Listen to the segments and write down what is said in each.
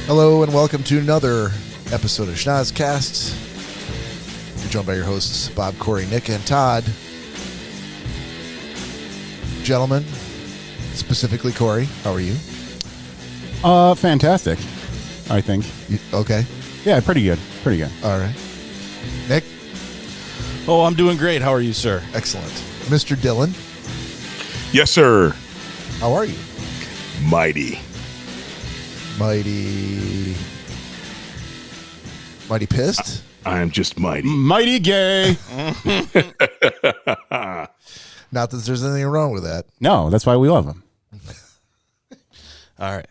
Hello and welcome to another episode of Schnozzcast. You're joined by your hosts, Bob, Cory, Nick, and Todd. Gentlemen, specifically Cory, how are you? Fantastic, I think. Okay. Yeah, pretty good. Pretty good. All right. Nick? Oh, I'm doing great. How are you, sir? Excellent. Mr. Dylan? Yes, sir. How are you? Mighty pissed? I am just mighty. Mighty gay. Not that there's anything wrong with that. No, that's why we love him. All right.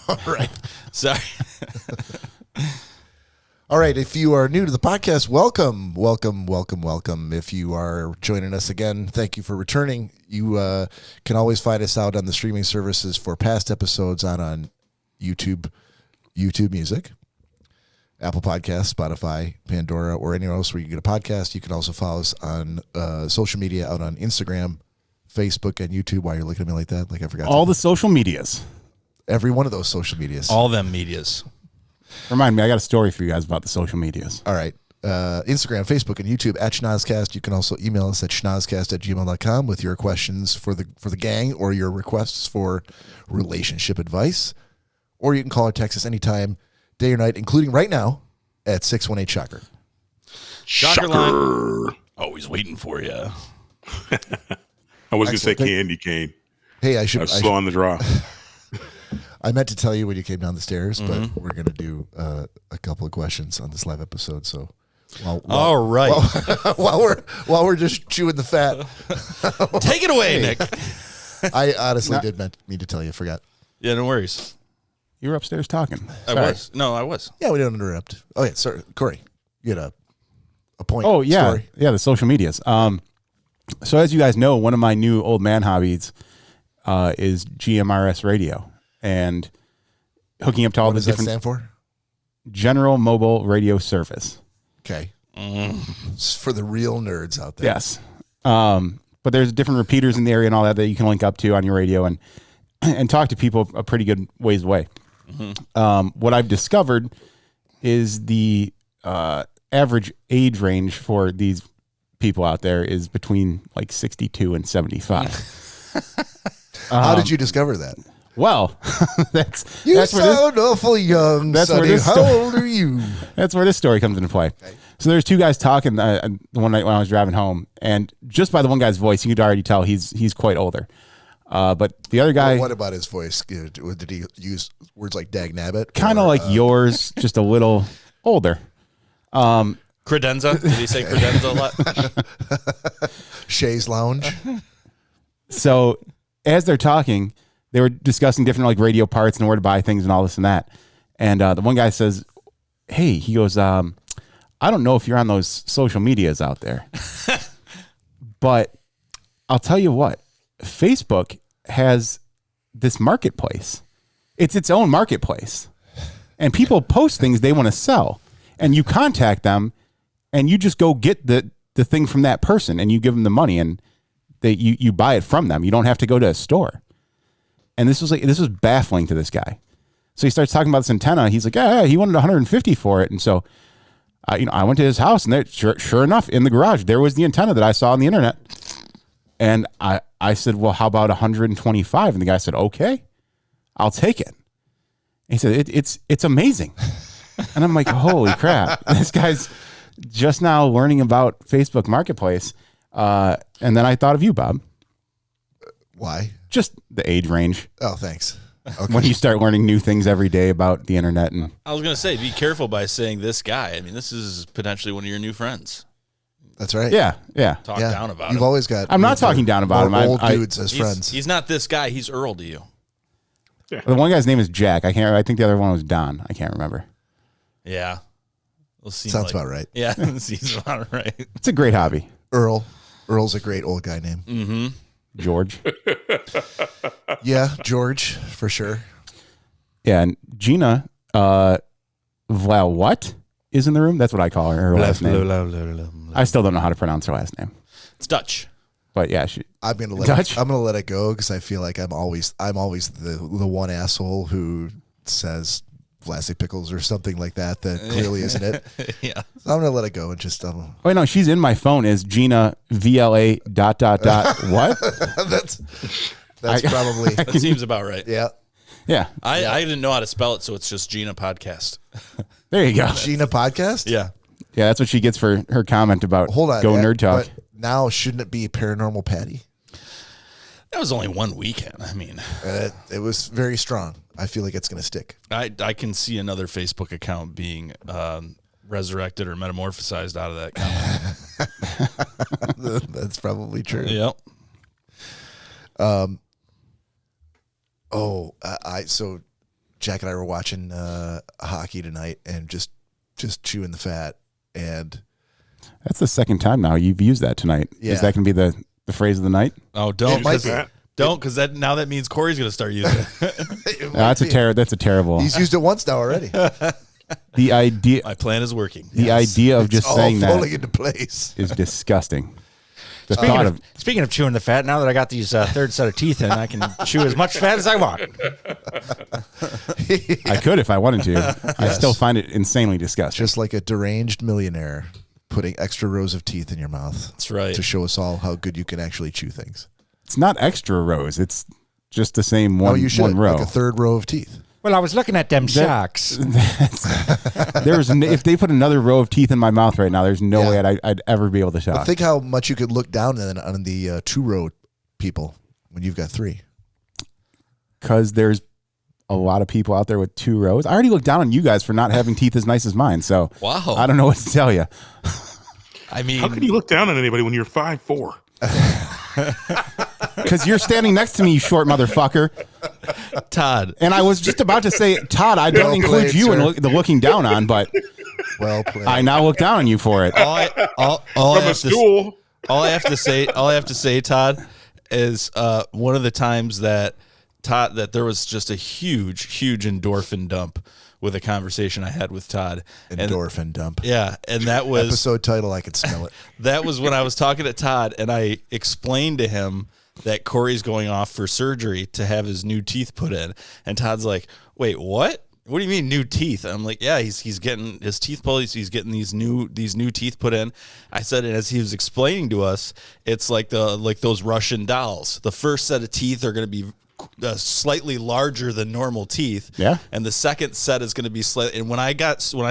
All right. Sorry. All right. If you are new to the podcast, welcome. If you are joining us again, thank you for returning. You can always find us out on the streaming services for past episodes on YouTube Music, Apple Podcasts, Spotify, Pandora, or anywhere else where you get a podcast. You can also follow us on social media out on Instagram, Facebook, and YouTube. Why you're looking at me like that? Like I forgot. All the social medias. Every one of those social medias. All them medias. Remind me, I got a story for you guys about the social medias. All right. Instagram, Facebook, and YouTube at Schnozzcast. You can also email us at schnozzcast@gmail.com with your questions for the gang or your requests for relationship advice. Or you can call or text us anytime, day or night, including right now at 618-SHOCKER. Shocker line. Always waiting for you. I was going to say candy cane. Hey, I was slow on the draw. I meant to tell you when you came down the stairs, but we're going to do a couple of questions on this live episode. So, all right. While we're just chewing the fat, take it away, Nick. I honestly did mean to tell you. I forgot. Yeah, no worries. You were upstairs talking. I was. Yeah, we don't interrupt. Oh yeah, sorry, Cory, you had a point. Oh yeah, story. yeah, the social medias. So as you guys know, one of my new old man hobbies is GMRS radio and hooking up to all What the does that different stand for? General Mobile Radio Service. Okay, it's for the real nerds out there. Yes. But there's different repeaters in the area and all that you can link up to on your radio and talk to people a pretty good ways away. What I've discovered is the average age range for these people out there is between like 62 and 75. How did you discover that? Well, that's sound awful young, Sonny. How old are you? That's where this story comes into play. Okay. So there's two guys talking the one night when I was driving home, and just by the one guy's voice, you could already tell he's quite older. But the other guy... What about his voice? Did he use words like dag nabbit? Kind of like yours, just a little older. Credenza? Did he say credenza a lot? Shays Lounge. So as they're talking, they were discussing different like radio parts and where to buy things and all this and that. And the one guy says, hey, he goes, I don't know if you're on those social medias out there, but I'll tell you what, Facebook has this marketplace. It's its own marketplace. And people post things they want to sell. And you contact them and you just go get the thing from that person and you give them the money and you buy it from them. You don't have to go to a store. And this was baffling to this guy. So he starts talking about this antenna. He's like, yeah, he wanted 150 for it. And so I went to his house and there, sure enough, in the garage, there was the antenna that I saw on the internet. And I said, well, how about 125? And the guy said, okay, I'll take it. And he said, it's amazing. And I'm like, holy crap. This guy's just now learning about Facebook Marketplace. And then I thought of you, Bob. Why? Just the age range. Oh, thanks. Okay. When you start learning new things every day about the internet. And I was going to say, be careful by saying this guy. I mean, this is potentially one of your new friends. That's right. Yeah. Talk down about him. You've always got... I'm not talking down about him. Old dudes as friends. He's not this guy. He's Earl to you. Yeah. The one guy's name is Jack. I think the other one was Don. I can't remember. Yeah. Sounds about right. Yeah, seems about right. It's a great hobby. Earl's a great old guy name. Mm-hmm. George. Yeah, George, for sure. Yeah, and Gina, what is in the room? That's what I call her last name. I still don't know how to pronounce her last name. It's Dutch. But yeah, I'm gonna let it go because I feel like I'm always the one asshole who says Vlasic pickles or something like that clearly isn't it. Yeah. So I'm going to let it go and just Wait, no, she's in my phone as Gina VLA ... What? that's probably That seems about right. yeah. Yeah. I didn't know how to spell it, so it's just Gina Podcast. There you go. Gina podcast? Yeah. Yeah, that's what she gets for her comment about Hold on. Go Nerd Talk. But now shouldn't it be Paranormal Patty? That was only one weekend. I mean, It was very strong. I feel like it's going to stick. I can see another Facebook account being resurrected or metamorphosized out of that comment. That's probably true. Yep. So Jack and I were watching hockey tonight and just chewing the fat, and That's the second time now you've used that tonight. Yeah. Is that going to be the phrase of the night? Oh, don't. It might be. Don't, because that means Corey's going to start using it. That's a terrible. He's used it once now already. The idea My plan is working. the idea of just It's all saying falling that into place. is disgusting. The thought of Speaking of chewing the fat, now that I got these third set of teeth in, I can chew as much fat as I want. I could if I wanted to. I still find it insanely disgusting. Just like a deranged millionaire putting extra rows of teeth in your mouth. That's right. To show us all how good you can actually chew things. It's not extra rows. It's just the same one, You should one row. like a third row of teeth. Well, I was looking at them socks. If they put another row of teeth in my mouth right now, there's no Yeah. way I'd ever be able to talk. But think how much you could look down on the 2-row people when you've got 3. Because there's a lot of people out there with 2 rows. I already looked down on you guys for not having teeth as nice as mine. So Wow. I don't know what to tell you. I mean, How can you look down on anybody when you're 5'4"? Because you're standing next to me, you short motherfucker. Todd. And I was just about to say, Todd, I don't Well include played, you sir. in the looking down on, but Well played. I now look down on you for it. All I From a have stool. all I have to say, Todd, is one of the times that there was just a huge endorphin dump with a conversation I had with Todd. Endorphin dump. Yeah, and that was Episode title, I could smell it. that was when I was talking to Todd, and I explained to him that Corey's going off for surgery to have his new teeth put in, and Todd's like, "Wait, what? What do you mean new teeth?" I'm like, "Yeah, he's getting his teeth pulled. He's getting these new teeth put in." I said, and as he was explaining to us, it's like those Russian dolls. The first set of teeth are going to be slightly larger than normal teeth. Yeah. And the second set is going to be slightly. And when I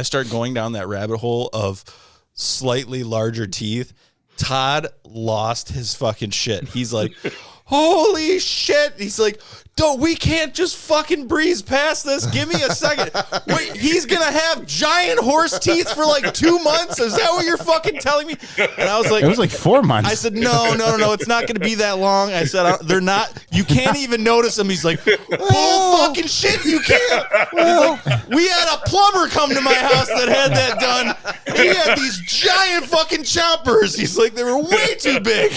start going down that rabbit hole of slightly larger teeth, Todd lost his fucking shit. He's like, holy shit. He's like, we can't just fucking breeze past this. Give me a second. Wait, he's going to have giant horse teeth for like 2 months? Is that what you're fucking telling me? And I was like, It was like 4 months. I said, no, it's not going to be that long. I said, they're not, you can't even notice them. He's like, bull fucking shit, you can't. He's like, we had a plumber come to my house that had that done. He had these giant fucking chompers. He's like, they were way too big.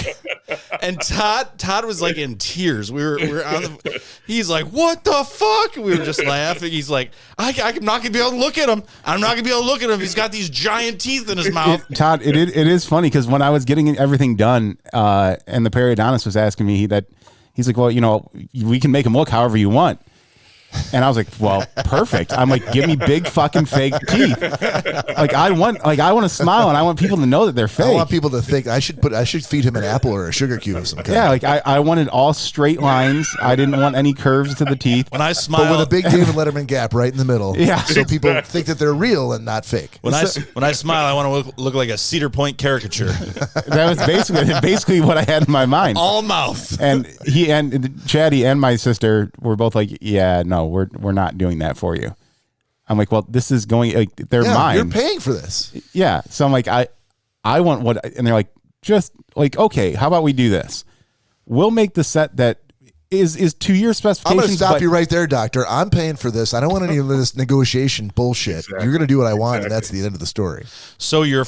And Todd was like in tears. We were on he's like, what the fuck? We were just laughing. He's like, I'm not going to be able to look at him. I'm not going to be able to look at him. He's got these giant teeth in his mouth. Todd, it is funny because when I was getting everything done, and the periodontist was asking me he's like, well, we can make them look however you want. And I was like, well, perfect. I'm like, give me big fucking fake teeth. I want to smile and I want people to know that they're fake. I want people to think I should feed him an apple or a sugar cube of some kind. Yeah, I wanted all straight lines. I didn't want any curves to the teeth. When I But smile, with a big David Letterman gap right in the middle. Yeah. So people think that they're real and not fake. when I smile, I want to look like a Cedar Point caricature. That was basically what I had in my mind. All mouth. And he and Chatty and my sister were both like, yeah, no, we're not doing that for you. I'm like, well, this is going, like, they're mine. You're paying for this. Yeah. So I'm like, I want what, and they're like, just like, okay, how about we do this? We'll make the set that is to your I'm specifications. going to stop but- you right there, doctor. I'm paying for this. I don't want any of this negotiation bullshit. Exactly. You're going to do what I want, and that's the end of the story. So you're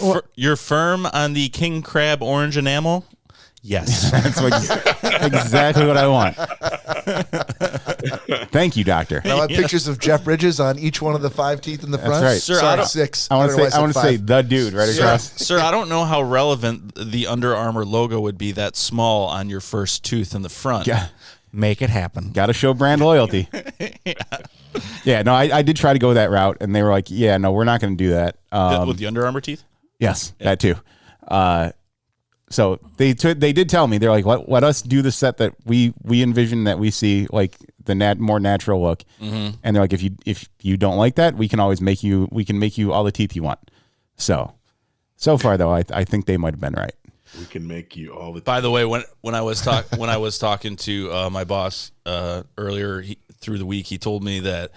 firm on the king crab orange enamel? Yes. That's exactly what I want. Thank you, doctor. Now I have pictures of Jeff Bridges on each one of the 5 teeth in the front. right. Sir, Sorry, I don't- 6. I want don't know why to said say 5. the dude right across. Sir, I don't know how relevant the Under Armour logo would be that small on your first tooth in the front. Yeah. Make it happen. Got to show brand loyalty. Yeah, no, I did try to go that route, and they were like, "Yeah, no, we're not going to do that." With the Under Armour teeth? Yes, that too. So they did tell me, they're like, let us do the set that we envision, that we see, like the more natural look. And they're like, if you don't like that, we can make you all the teeth you want. So far though, I think they might have been right. We can make you all the. By the way, when I was talking to my boss earlier through the week, he told me that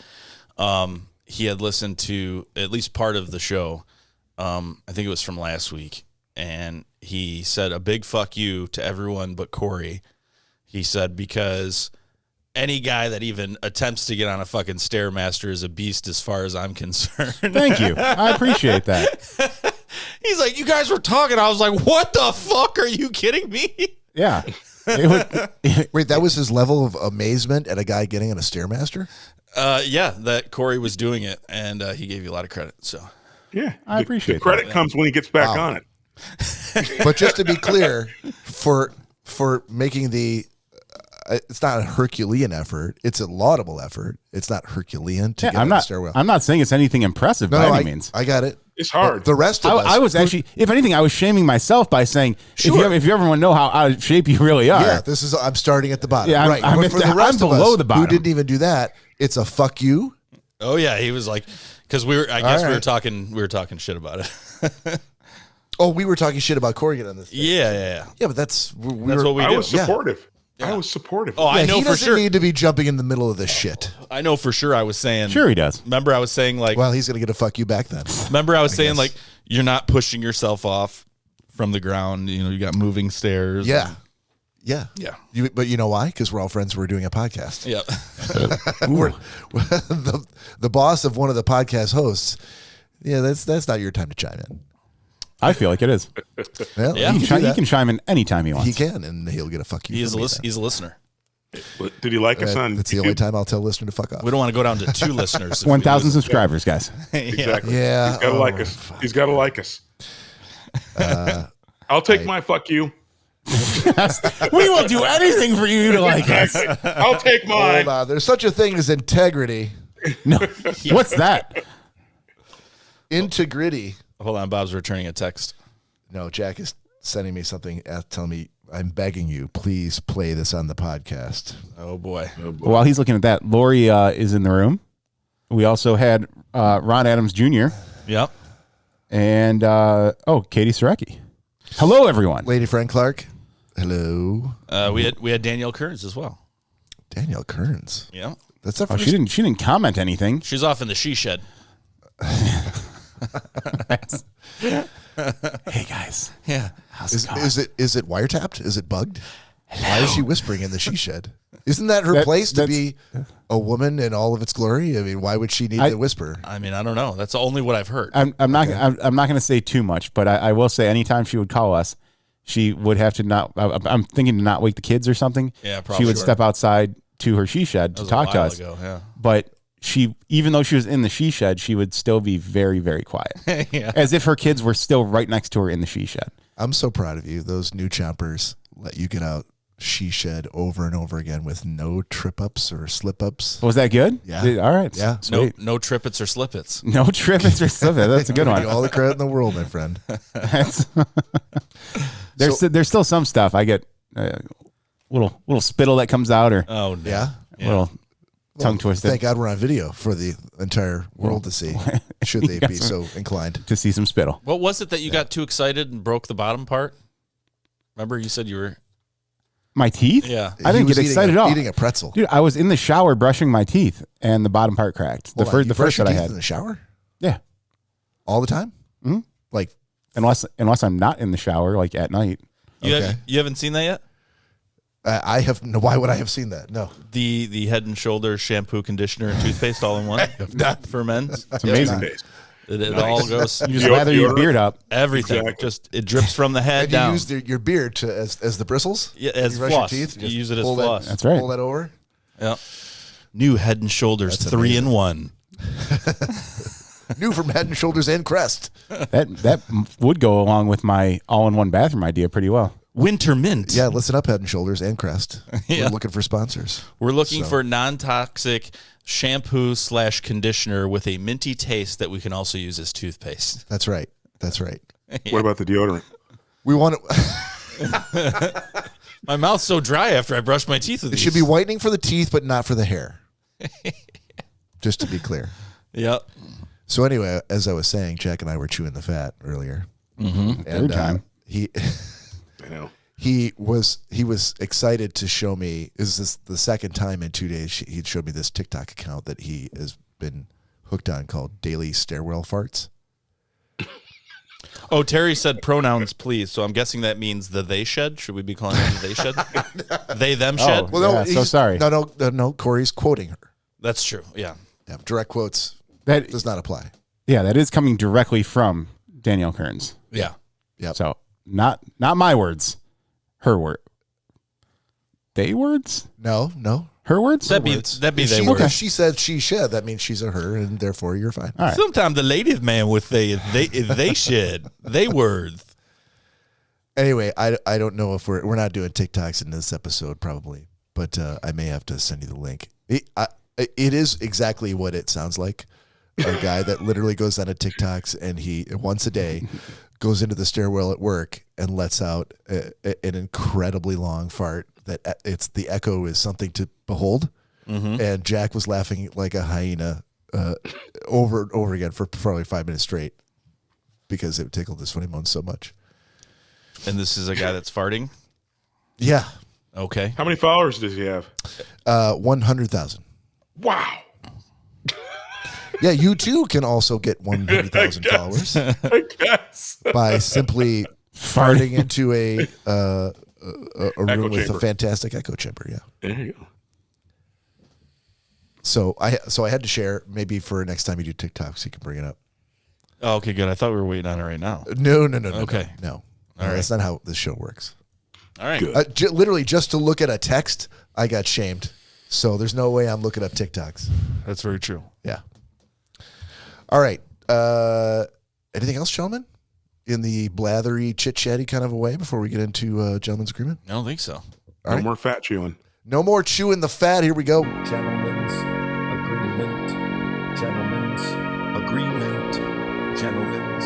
he had listened to at least part of the show. I think it was from last week, and he said a big fuck you to everyone but Cory. He said, because any guy that even attempts to get on a fucking Stairmaster is a beast as far as I'm concerned. Thank you. I appreciate that. He's like, you guys were talking. I was like, what the fuck? Are you kidding me? Yeah. Wait, that was his level of amazement at a guy getting on a Stairmaster? Yeah, that Cory was doing it, and he gave you a lot of credit. So Yeah, I appreciate the credit that. comes when he gets back on it. But just to be clear, for making it's not a Herculean effort. It's a laudable effort. It's not Herculean to get on the stairwell. I'm not saying it's anything impressive by any means. I got it. It's hard. The rest of us. I was actually, if anything, I was shaming myself by saying, if you ever want to know how out of shape you really are. Yeah, I'm starting at the bottom. Yeah, right. I'm But for the rest of below us the bottom. who didn't even do that, it's a fuck you. Oh yeah, he was like, because we were talking shit about it. Oh, we were talking shit about Cory getting on this thing. Yeah. Yeah, but that's What we I do. was supportive. I was supportive. Oh, I know he for doesn't sure. need to be jumping in the middle of this shit. I know for sure. I was saying. Sure he does. Remember, I was saying like. Well, he's gonna get a fuck you back then. Remember, I was saying guess. like, you're not pushing yourself off from the ground. You know, you got moving stairs. Yeah. Yeah. But you know why? Because we're all friends. We're doing a podcast. Yeah. We're the boss of one of the podcast hosts. Yeah, that's not your time to chime in. I feel like it is. Well, Yeah. he He can chime in anytime he wants. He can, and he'll get a fuck you. He's from me he's a listener. Did he like us then. on? That's the only time I'll tell a listener to fuck off. We don't want to go down to 2 listeners. 1,000 subscribers, guys. Exactly. Yeah. He's got to like us. He's got to like us. I'll take my fuck you. We will do anything for you to like us. I'll take mine. Hold on. There's such a thing as integrity. No, what's that? Integrity. Hold on, Bob's returning a text. No, Jack is sending me something, telling me, I'm begging you, please play this on the podcast. Oh boy. While he's looking at that, Lori is in the room. We also had Ron Adams Jr. Yep. and Katie Sarecki. Hello, everyone. Lady Frank Clark. Hello. We had Danielle Kearns as well. Danielle Kearns. Yeah. That's the Oh, first. she didn't comment anything. She's off in the she shed. Hey guys, Yeah. how's it going? Is it wiretapped? Is it bugged? Why is she whispering in the she shed? Isn't that her place to be a woman in all of its glory? I mean, why would she need to whisper? I mean, I don't know. That's only what I've heard. I'm not going to say too much, but I will say anytime she would call us, she would have to not. I'm thinking to not wake the kids or something. Yeah, probably. She would step outside to her she shed to talk to us. Yeah. But she, even though she was in the she shed, she would still be very, very quiet, Yeah. as if her kids were still right next to her in the she shed. I'm so proud of you. Those new chompers let you get out she shed over and over again with no trip ups or slip ups. Was that good? Yeah. All right. Yeah. Sweet. No trippets or slippets. No trippets or slip. That's a good one. All the credit in the world, my friend. There's still some stuff I get little spittle that comes out or Oh no. Yeah. little tongue twisted Thank God we're on video for the entire world to see, should they be so inclined. to see some spittle. What was it that you got too excited and broke the bottom part? Remember you said you were. My teeth? Yeah. I didn't He was get excited at all. Eating a pretzel. Dude, I was in the shower brushing my teeth and the bottom part cracked. Hold on, you The brush first your that I teeth had. in the shower Yeah. all the time. Mhm. Like Unless I'm not in the shower, like at night. Okay. You haven't seen that yet? I have no. Why would I have seen that? No, The Head and Shoulders shampoo, conditioner, and toothpaste all in one for men's. It's amazing. It all goes. You just lather your beard up. Everything. Exactly. Just it drips from the head and down. you use your beard to as the bristles. Yeah, as you brush floss. Your teeth, You just use it as pull that- floss. That's right. Pull that over. Yeah. New Head and Shoulders That's 3-in-1. New from Head and Shoulders and Crest. That would go along with my all-in-one bathroom idea pretty well. Winter Mint. Yeah, listen up, Head and Shoulders and Crest. Yeah. We're looking for sponsors. We're looking for non-toxic shampoo/conditioner with a minty taste that we can also use as toothpaste. That's right. That's right. What about the deodorant? We want to. My mouth's so dry after I brush my teeth with It these. should be whitening for the teeth, but not for the hair. Just to be clear. Yep. So anyway, as I was saying, Jack and I were chewing the fat earlier, and Third time. I know. he was excited to show me. Is this the second time in 2 days he showed me this TikTok account that he has been hooked on called Daily Stairwell Farts. Oh, Terry said pronouns, please. So I'm guessing that means the they shed. Should we be calling it the they shed? They them shed. Oh. Yeah, so sorry. No. Corey's quoting her. That's true. Yeah. Yeah, direct quotes That does not apply. yeah, that is coming directly from Danielle Kearns. Yeah. Yep. So not my words, her word. They words? No. Her words? That'd be they If were. she said she shed, that means she's a her, and therefore you're fine. All right. Sometimes the ladies man with they shed they words. Anyway, I don't know if we're not doing TikToks in this episode probably, but I may have to send you the link. It is exactly what it sounds like. A guy that literally goes on a TikToks and he once a day goes into the stairwell at work and lets out an incredibly long fart that the echo is something to behold. Mm-hmm. And Jack was laughing like a hyena over and over again for probably 5 minutes straight because it tickled his funny bones so much. And this is a guy that's farting. Yeah. Okay. How many followers does he have? 100,000. Wow. Yeah, you too can also get 100,000 followers I guess. by simply farting into a room with chamber. a fantastic echo chamber. Yeah. There you go. So I had to share maybe for next time you do TikTok so you can bring it up. Oh, okay, good. I thought we were waiting on it right now. No. Okay. No. All right. That's not how this show works. All right. Good. Literally just to look at a text, I got shamed. So there's no way I'm looking up TikToks. That's very true. Yeah. All right. Anything else, gentlemen? In the blathery, chit-chatty kind of a way before we get into Gentleman's Agreement? I don't think so. All No right. more fat chewing. No more chewing the fat. Here we go. Gentlemen's agreement. Gentlemen's agreement. Gentlemen's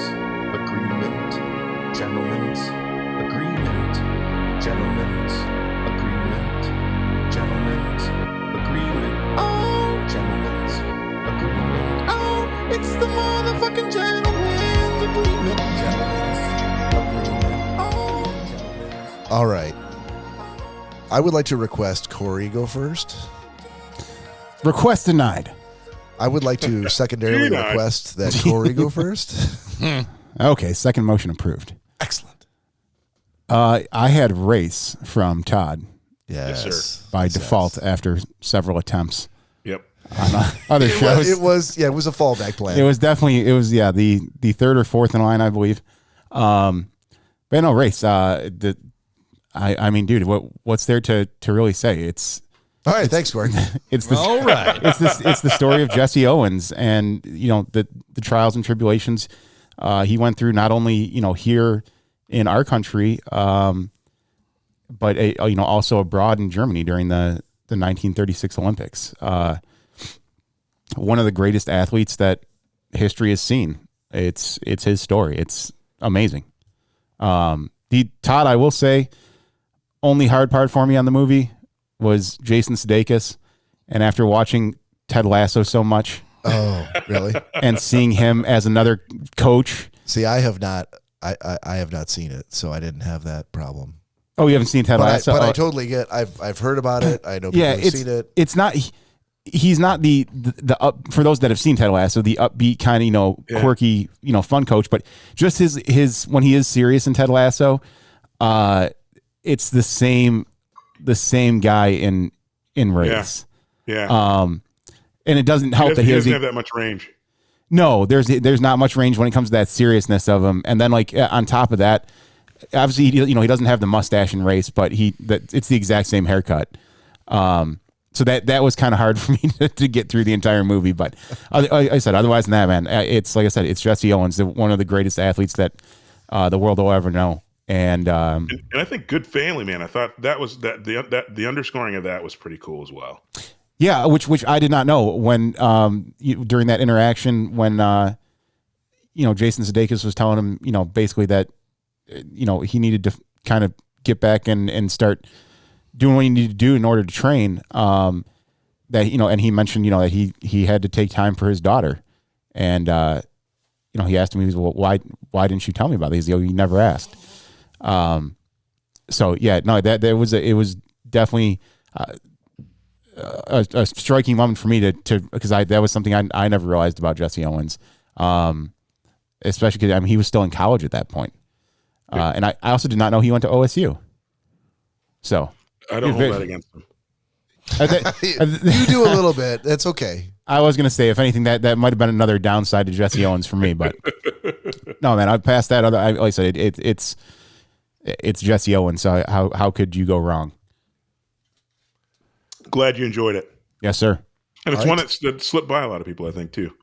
agreement. Gentlemen's agreement. Gentlemen's agreement. Gentlemen's agreement. Oh, gentlemen's agreement. Oh, it's the motherfucking gentleman's agreement. Gentlemen's agreement. Oh, gentlemen's. All right. I would like to request Cory go first. Request denied. I would like to secondarily Denied. request that Cory go first. Okay, second motion approved. Excellent. I had race from Todd Yes. sir. by Yes. default after several attempts Yep. on other shows. It was a fallback plan. It was the third or fourth in line, I believe. But no, race. I mean, dude, what's there to really say? It's All right. Thanks, Cory. it's the All right. it's the story of Jesse Owens and the trials and tribulations he went through, not only here in our country, but also abroad in Germany during the 1936 Olympics. One of the greatest athletes that history has seen. It's his story. It's amazing. Todd, I will say, only hard part for me on the movie was Jason Sudeikis, and after watching Ted Lasso so much Oh, really? and seeing him as another coach. See, I have not. I have not seen it, so I didn't have that problem. Oh, you haven't seen Ted Lasso? But I totally get. I've heard about it. I know people Yeah, have seen it. it's not. He's not the up, for those that have seen Ted Lasso, the upbeat kind of quirky fun coach. But just his when he is serious in Ted Lasso, it's the same guy in race. Yeah. And it doesn't help that he he doesn't has have that much range. no. There's not much range when it comes to that seriousness of him. And then on top of that, obviously he doesn't have the mustache in race, but it's the exact same haircut. So that was kind of hard for me to get through the entire movie. But I said, otherwise than that, man, it's like I said, it's Jesse Owens, one of the greatest athletes that the world will ever know. And And I think Good Family Man. I thought that was the underscoring of that was pretty cool as well. yeah, which I did not know when during that interaction when Jason Sudeikis was telling him basically that he needed to kind of get back and start doing what he needed to do in order to train. That and he mentioned that he had to take time for his daughter, and he asked him, he was, well, why didn't you tell me about this? You never asked. So yeah, no, it was definitely a striking moment for me to because that was something I never realized about Jesse Owens, especially because he was still in college at that point, and I also did not know he went to OSU. So I don't hold that against him. You do a little bit. That's okay. I was going to say, if anything, that might have been another downside to Jesse Owens for me, but no, man, I passed that. Like I said, it's Jesse Owens. So how could you go wrong? Glad you enjoyed it. Yes, sir. And it's one that slipped by a lot of people, I think, too.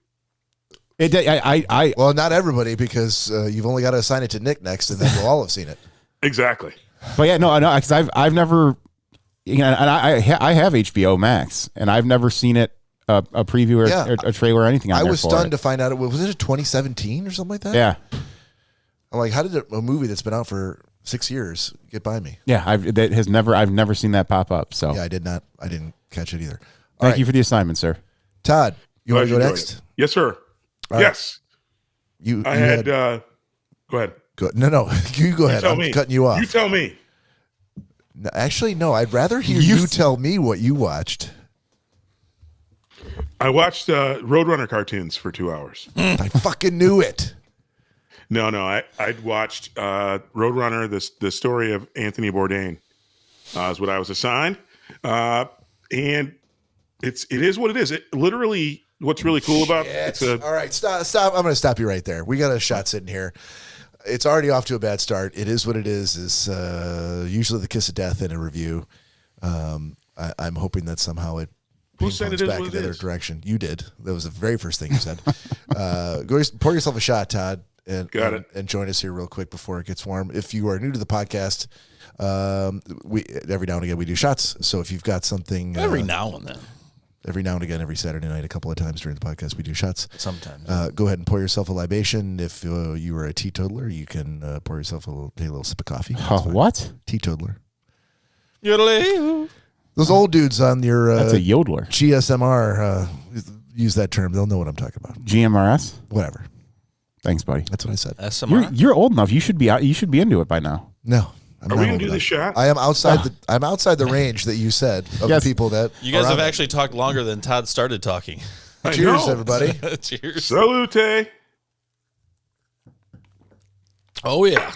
Well, not everybody, because you've only got to assign it to Nick next, and then we'll all have seen it. Exactly. But yeah, no, because I've never, and I have HBO Max, and I've never seen it a preview or a trailer or anything. I was stunned to find out was it 2017 or something like that? Yeah. I'm like, how did a movie that's been out for 6 years get by me? Yeah, I've never seen that pop up. So yeah, I didn't catch it either. Thank you for the assignment, sir. Todd, you want to go next? Yes, sir. Yes. Go ahead. No, you go ahead. I'm cutting you off. You tell me. No, actually, no. I'd rather hear you tell me what you watched. I watched Roadrunner cartoons for 2 hours. I fucking knew it. No, I'd watched Roadrunner, the story of Anthony Bourdain, is what I was assigned, and it is what it is. It literally, what's really cool about it. All right, stop. I'm going to stop you right there. We got a shot sitting here. It's already off to a bad start. It is what it is. Is usually the kiss of death in a review. I'm hoping that somehow it. Who said it is back what in the it other is? direction? You did. That was the very first thing you said. Go pour yourself a shot, Todd, and join us here real quick before it gets warm. If you are new to the podcast, we every now and again we do shots. So if you've got something Every now and again, every Saturday night, a couple of times during the podcast, we do shots. Sometimes. Go ahead and pour yourself a libation. If you are a teetotaler, you can pour yourself a little sip of coffee. What? Teetotaler. Yodeling. Those old dudes on your That's a yodeler. GSMR use that term. They'll know what I'm talking about. GMRS. Whatever. Thanks, buddy. That's what I said. SMR. You're old enough. You should be into it by now. No. Are we going to do the shot? I am outside I'm outside the range that you said of the people that You guys have actually talked longer than Todd started talking. Cheers, everybody. Cheers. Salute. Oh, yeah.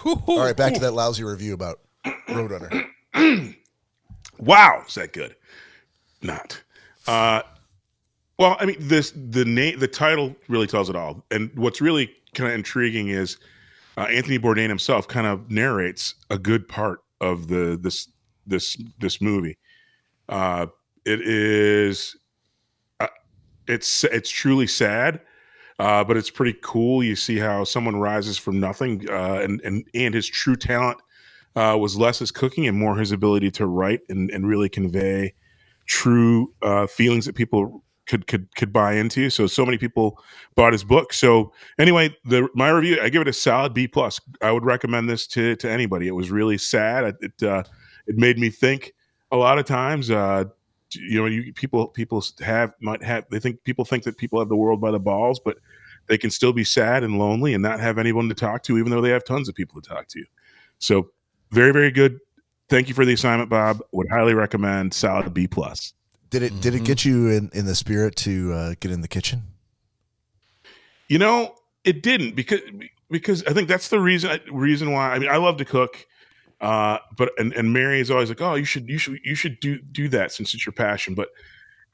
All right, back to that lousy review about Roadrunner. Wow, is that good? Not. Well, I mean, the title really tells it all. And what's really kind of intriguing is Anthony Bourdain himself kind of narrates a good part of this movie. It is it's truly sad, but it's pretty cool. You see how someone rises from nothing, and his true talent was less his cooking and more his ability to write and really convey true feelings that people could buy into. So many people bought his book. So anyway, my review, I give it a solid B+. I would recommend this to anybody. It was really sad. It made me think a lot of times. People think that people have the world by the balls, but they can still be sad and lonely and not have anyone to talk to, even though they have tons of people to talk to. So very, very good. Thank you for the assignment, Bob. Would highly recommend. Solid B+. Did it get you in the spirit to get in the kitchen? It didn't because I think that's the reason why. I mean, I love to cook, but Mary is always like, oh, you should do that since it's your passion. But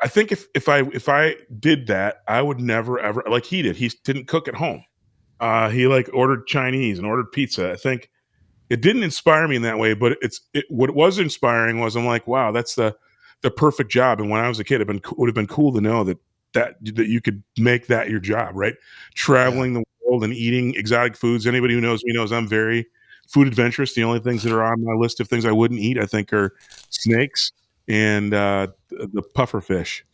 I think if I did that, I would never ever like he did. He didn't cook at home. He ordered Chinese and ordered pizza. I think it didn't inspire me in that way, but what was inspiring was I'm like, wow, that's the perfect job. And when I was a kid, it would have been cool to know that you could make that your job, right? Traveling the world and eating exotic foods. Anybody who knows me knows I'm very, food adventurous. The only things that are on my list of things I wouldn't eat, I think, are snakes and the puffer fish.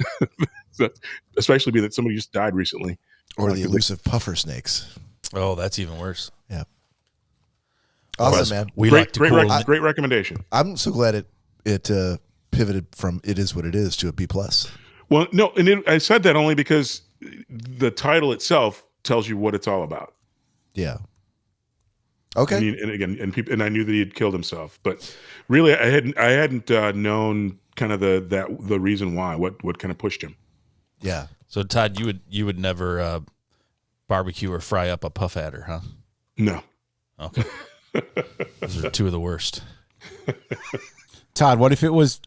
So, especially being that somebody just died recently. Or the elusive puffer snakes. Oh, that's even worse. Yeah. Awesome, man. We Great, like to great recommendation. I'm so glad it pivoted from It Is What It Is to a B+. Well, no, and I said that only because the title itself tells you what it's all about. Yeah. Okay. And I knew that he had killed himself, but really, I hadn't known kind of the reason why, what kind of pushed him. Yeah. So Todd, you would never barbecue or fry up a puff adder, huh? No. Okay. Those are two of the worst. Todd, what if it was?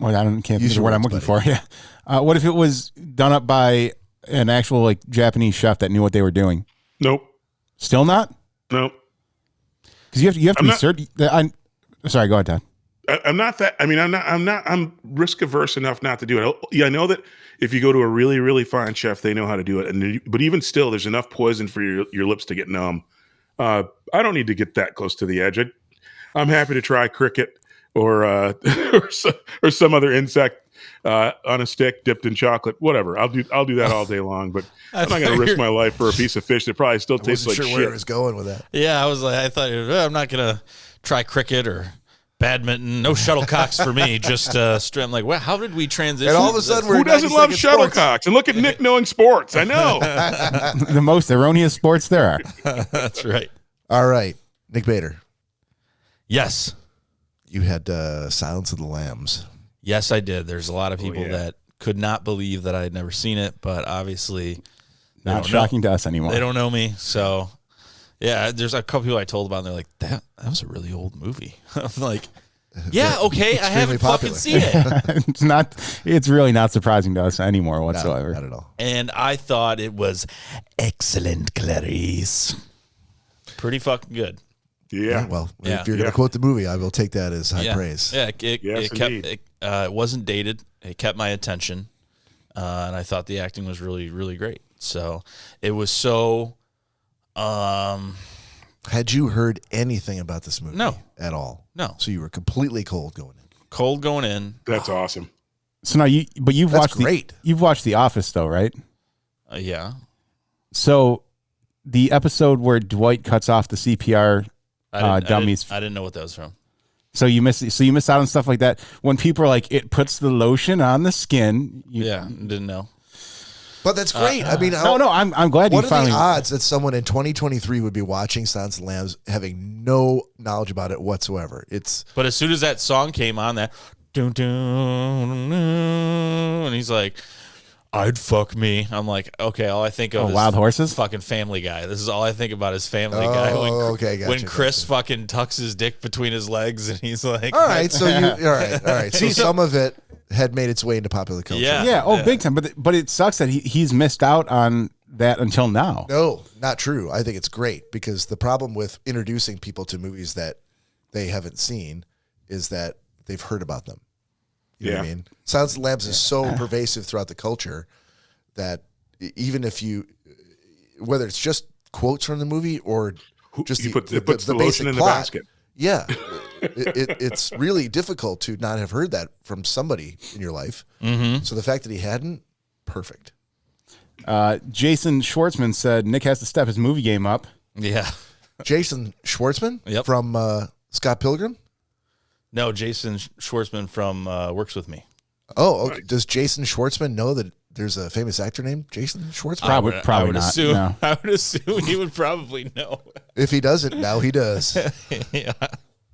Well, can't think of the word I'm looking for. Yeah. What if it was done up by an actual like Japanese chef that knew what they were doing? Nope. Still not? Nope. Because you have to be certain. Sorry, go ahead, Todd. I'm not that. I mean, I'm risk averse enough not to do it. Yeah, I know that if you go to a really, really fine chef, they know how to do it. But even still, there's enough poison for your lips to get numb. I don't need to get that close to the edge. I'm happy to try cricket or some other insect on a stick dipped in chocolate. Whatever. I'll do that all day long. But I'm not going to risk my life for a piece of fish that probably still tastes like shit. shit. Where it was going with that. Yeah, I thought I'm not gonna try cricket or badminton. No shuttlecocks for me. Just straight. I'm like, well, how did we transition? And all of a sudden, we're Who doesn't love shuttlecocks? And look at Nick knowing sports. I know. The most erroneous sports there are. That's right. All right, Nick Bader. Yes. You had Silence of the Lambs. Yes, I did. There's a lot of people that could not believe that I had never seen it, but obviously Not shocking to us anymore. they don't know me. So, yeah, there's a couple people I told about, and they're like, that was a really old movie. I'm like, yeah, okay, I haven't fucking seen it. It's really not surprising to us anymore whatsoever. No, not at all. And I thought it was excellent, Clarice. Pretty fucking good. Yeah. Well, Yeah. if you're going to quote the movie, I will take that as high praise. Yeah, it wasn't dated. It kept my attention, and I thought the acting was really, really great. So it was so. Had you heard anything about this movie? No. At all? No. So you were completely cold going in. Cold going in. That's awesome. So now you've That's watched great. You've watched The Office though, right? Yeah. So the episode where Dwight cuts off the CPR dummies. I didn't know what that was from. So you miss out on stuff like that. When people are like, it puts the lotion on the skin. Didn't know. But that's great. I mean, I'm glad you what are finally. the odds that someone in 2023 would be watching Silence of the Lambs having no knowledge about it whatsoever? But as soon as that song came on, that dun, dun, dun, and he's like, I'd fuck me. I'm like, okay, all I think of is Wild Horses? fucking Family Guy. This is all I think about is Family Guy. Okay, gotcha, when Chris fucking tucks his dick between his legs and he's like, all right. So all right. So some of it had made its way into popular culture. Yeah. Big time. But it sucks that he's missed out on that until now. No, not true. I think it's great because the problem with introducing people to movies that they haven't seen is that they've heard about them. You know what I mean? Silence of the Lambs is so pervasive throughout the culture that even if whether it's just quotes from the movie or just it puts the basic lotion in the plot, basket. Yeah, it's really difficult to not have heard that from somebody in your life. Mm-hmm. So the fact that he hadn't, perfect. Jason Schwartzman said Nick has to step his movie game up. Yeah. Jason Schwartzman Yep. from Scott Pilgrim? No, Jason Schwartzman from Works With Me. Oh, okay. Does Jason Schwartzman know that there's a famous actor named Jason Schwartzman? Probably I would not. Assume, No. I would assume he would probably know. If he doesn't, now he does. Yeah.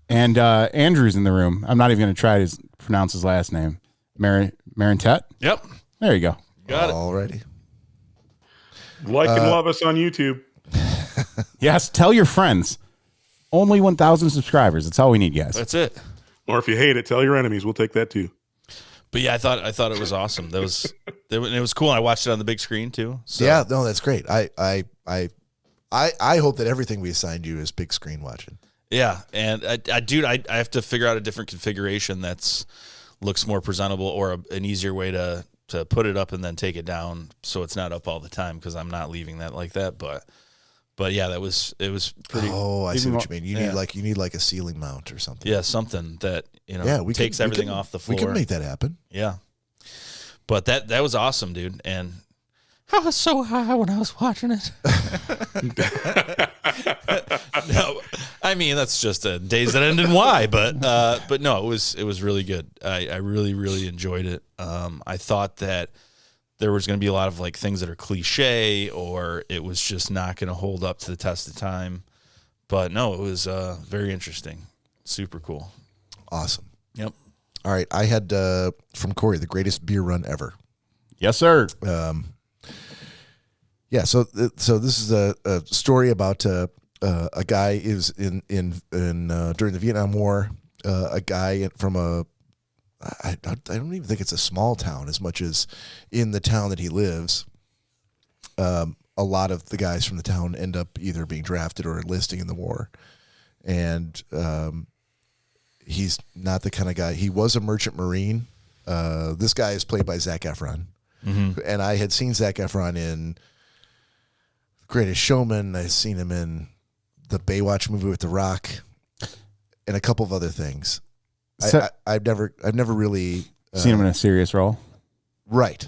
And Andrew's in the room. I'm not even going to try to pronounce his last name. Marintet? Yep. There you go. Got it. Alrighty. Like and love us on YouTube. Yes, tell your friends. Only 1,000 subscribers. That's all we need, guys. That's it. Or if you hate it, tell your enemies. We'll take that too. But yeah, I thought it was awesome. It was cool. I watched it on the big screen too. So. Yeah, no, that's great. I hope that everything we assigned you is big screen watching. Yeah, and I have to figure out a different configuration that's looks more presentable or an easier way to put it up and then take it down so it's not up all the time because I'm not leaving that like that. But But yeah, it was pretty. Oh, I see Even what you mean. You yeah. need like a ceiling mount or something. Yeah, something that We takes could- everything we could- off the floor. We can make that happen. Yeah, but that was awesome, dude. And I was so high when I was watching it. No, I mean that's just days that end in Y. But no, it was really good. I really enjoyed it. I thought that there was going to be a lot of like things that are cliche, or it was just not going to hold up to the test of time. But no, it was very interesting, super cool. Awesome. Yep. All right, I had from Cory the greatest beer run ever. Yes, sir. Yeah, so this is a story about a guy is in during the Vietnam War. A guy from I don't even think it's a small town as much as in the town that he lives. A lot of the guys from the town end up either being drafted or enlisting in the war, and he's not the kind of guy. He was a merchant marine. This guy is played by Zac Efron, and I had seen Zac Efron in Greatest Showman. I've seen him in the Baywatch movie with The Rock, and a couple of other things. So- I've never really Seen him in a serious role. right.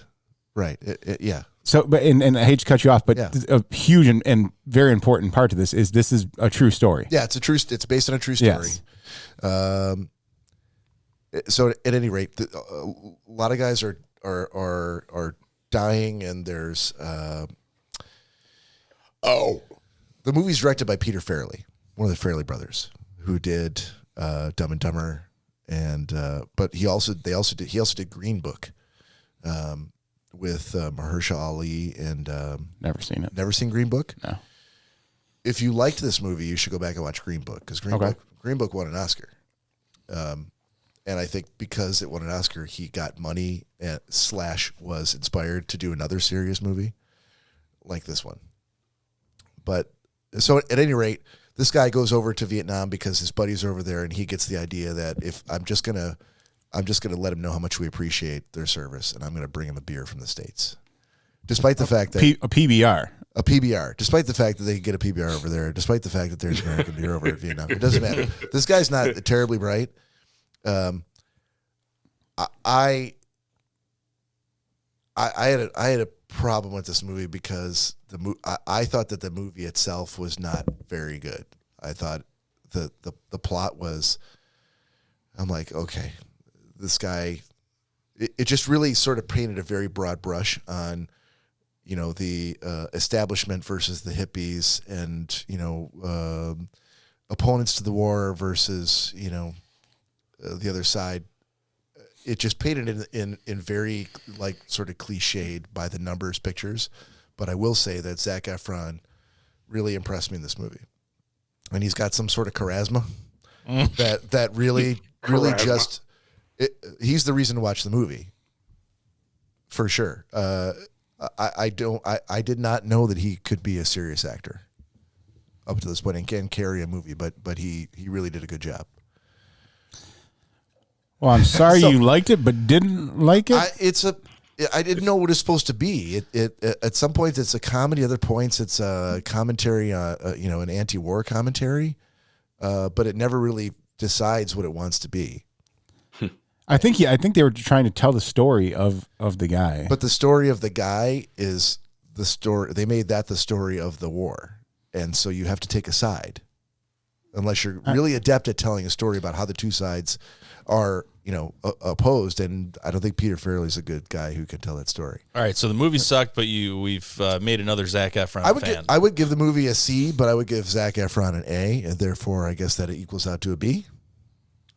Yeah. So, but and I hate to cut you off, but Yeah. a huge and very important part to this is a true story. Yeah, it's based on a true story. Yes. So at any rate, a lot of guys are dying, and there's the movie's directed by Peter Farrelly, one of the Farrelly brothers, who did Dumb and Dumber, and but he also did Green Book, with Mahershala Ali, and Never seen it. never seen Green Book. No. If you liked this movie, you should go back and watch Green Book, because Green Book won an Oscar. And I think because it won an Oscar, he got money and / was inspired to do another serious movie like this one. But so at any rate, this guy goes over to Vietnam because his buddies are over there, and he gets the idea that if I'm just gonna let him know how much we appreciate their service, and I'm gonna bring him a beer from the States, despite the fact that A PBR. a PBR, despite the fact that they can get a PBR over there, despite the fact that there's American beer over at Vietnam. It doesn't matter. This guy's not terribly bright. I had a problem with this movie because I thought that the movie itself was not very good. I thought the plot was, I'm like, okay, this guy, it just really sort of painted a very broad brush on, the establishment versus the hippies, and, opponents to the war versus, the other side. It just painted in very like sort of cliched by the numbers pictures. But I will say that Zac Efron really impressed me in this movie. And he's got some sort of charisma that really just, he's the reason to watch the movie. For sure. I did not know that he could be a serious actor up to this point and can carry a movie, but he really did a good job. Well, I'm sorry you liked it, but didn't like it. I didn't know what it's supposed to be. It at some points it's a comedy, other points it's a commentary, an anti-war commentary, but it never really decides what it wants to be. I think they were trying to tell the story of the guy. But the story of the guy is the story. They made that the story of the war, and so you have to take a side, unless you're really adept at telling a story about how the two sides are, opposed. And I don't think Peter Farrelly's a good guy who can tell that story. All right, so the movie sucked, but we've made another Zac Efron fan. I would give the movie a C, but I would give Zac Efron an A, and therefore I guess that it equals out to a B.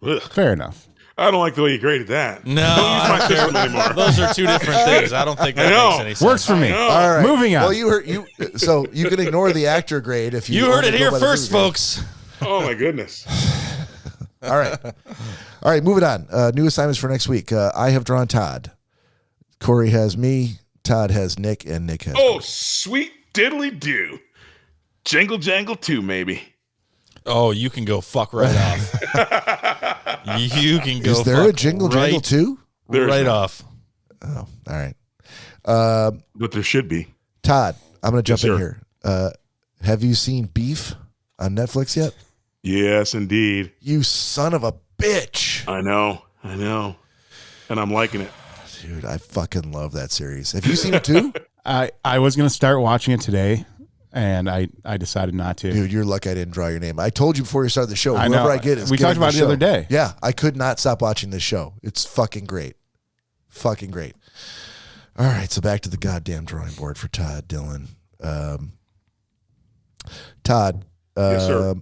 Ugh. Fair enough. I don't like the way you graded that. No, Don't use my system anymore. those are two different things. I don't think that makes any sense. Works for me. All right. Moving on. Well, so you can ignore the actor grade if you. You heard only it go here by the first, movie grade. folks. Oh my goodness. All right. Moving on. New assignments for next week. I have drawn Todd. Cory has me. Todd has Nick, and Nick has. Oh, sweet diddly do. Jingle Jangle 2, maybe. Oh, you can go fuck right off. You can go. Is there fuck a Jingle Jangle 2? There's Right not. off. Oh, all right. But there should be. Todd, I'm going to jump in sir. here. have you seen Beef on Netflix yet? Yes, indeed. You son of a bitch. I know. And I'm liking it. Dude, I fucking love that series. Have you seen it too? I was going to start watching it today, and I decided not to. Dude, you're lucky I didn't draw your name. I told you before you started the show. I Whoever know. I get is We getting talked about it the other day. Yeah, I could not stop watching this show. It's fucking great. Fucking great. All right, so back to the goddamn drawing board for Todd Dillon. Todd, Yes, sir.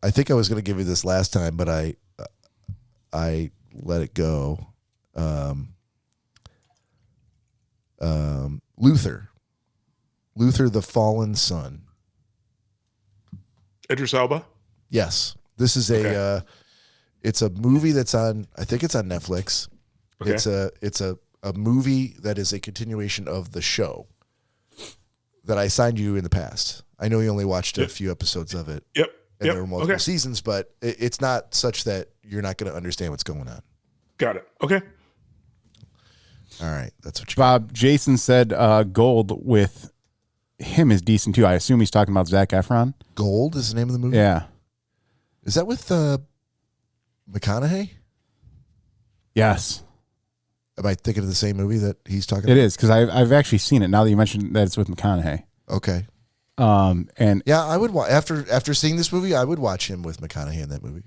I think I was going to give you this last time, but I let it go. Luther, the Fallen Son. Idris Elba. Yes, this is a. It's a movie that's on. I think it's on Netflix. Okay. It's a movie that is a continuation of the show that I signed you in the past. I know you only watched a few episodes of it. Yep. And there were multiple seasons, but it's not such that you're not going to understand what's going on. Got it. Okay. All right, that's what you. Bob, Jason said Gold with him is decent too. I assume he's talking about Zac Efron. Gold is the name of the movie. Yeah. Is that with McConaughey? Yes, Am I thinking of the same movie that he's talking about? it is because I've actually seen it now that you mentioned that it's with McConaughey. Okay. And Yeah, I would after seeing this movie, I would watch him with McConaughey in that movie.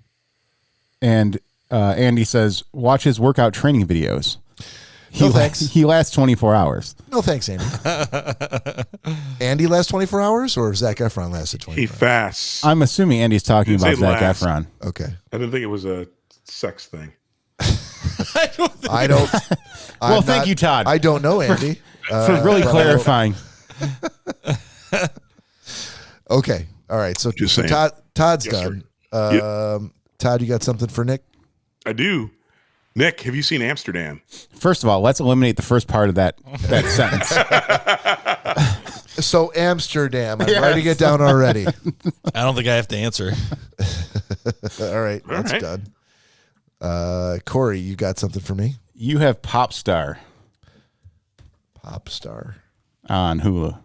Andy says watch his workout training videos. Thanks. He lasts 24 hours. No thanks, Andy. Andy lasts 24 hours, or Zac Efron lasted 24 He hours? fasts. I'm assuming Andy's talking Didn't about say Zac last. Efron. Okay. I didn't think it was a sex thing. I don't. Well, thank you, Todd. I don't know, Andy. For really but clarifying. Okay. All right. So, Just so saying. Todd's Yes, done. sir. Todd, you got something for Nick? I do. Nick, have you seen Amsterdam? First of all, let's eliminate the first part of that sentence. So Amsterdam. I'm Yes. writing it down already. I don't think I have to answer. All right. That's right. done. Cory, you got something for me? You have Pop Star Pop star. on Hulu.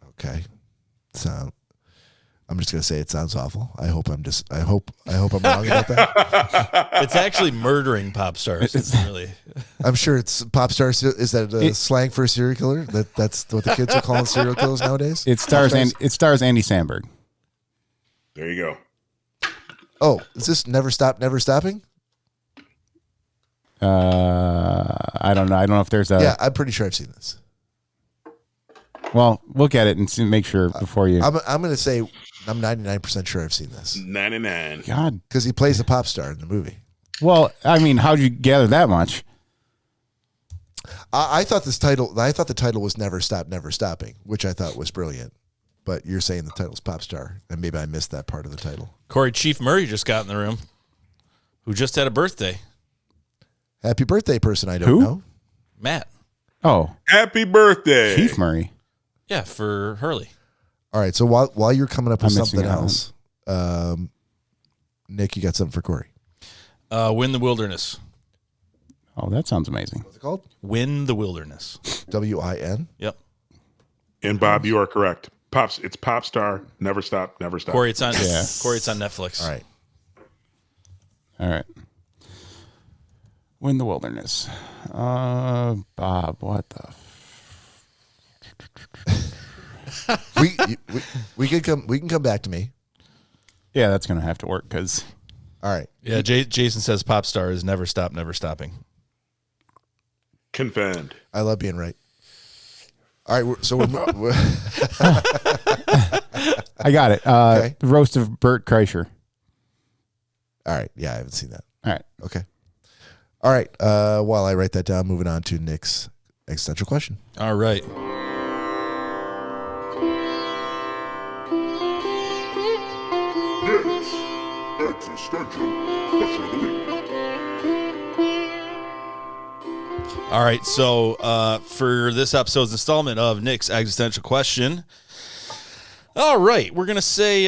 Okay. I'm just gonna say it sounds awful. I hope I'm wrong about that. It's actually murdering pop stars. It's really. I'm sure it's pop star. Is that slang for a serial killer? That's what the kids are calling serial killers nowadays. It stars Andy Samberg. There you go. Oh, is this Never Stop, Never Stopping? I don't know. I don't know if there's a. Yeah, I'm pretty sure I've seen this. Well, look at it and make sure before you. I'm going to say I'm 99% sure I've seen this 99. God. because he plays a pop star in the movie. Well, I mean, how'd you gather that much? I thought the title was Never Stop, Never Stopping, which I thought was brilliant. But you're saying the title's pop star, and maybe I missed that part of the title. Corey, Chief Murray just got in the room, who just had a birthday. Happy birthday, person I don't Who? know. Matt. Oh, Happy birthday. Chief Murray. Yeah, for Hurley. All right, so while you're coming up with I'm missing something out. else, Nick, you got something for Cory. Win the Wilderness. Oh, that sounds amazing. What's it called? Win the Wilderness. WIN. Yep. And Bob, you are correct. It's Pop Star. Never Stop, Never Stop. Corey, it's on. Yeah. Corey, it's on Netflix. All right. All right. Win the Wilderness. Bob, what the? We can come back to me. Yeah, that's gonna have to work because All right. Yeah, Jason says pop star is never stop, never stopping. Confirmed. I love being right. All right, we're I got it. Okay. The Roast of Bert Kreischer. all right. Yeah, I haven't seen that. All right. Okay. All right. While I write that down, moving on to Nick's existential question. All right. All right, so for this episode's installment of Nick's existential question, all right, we're going to say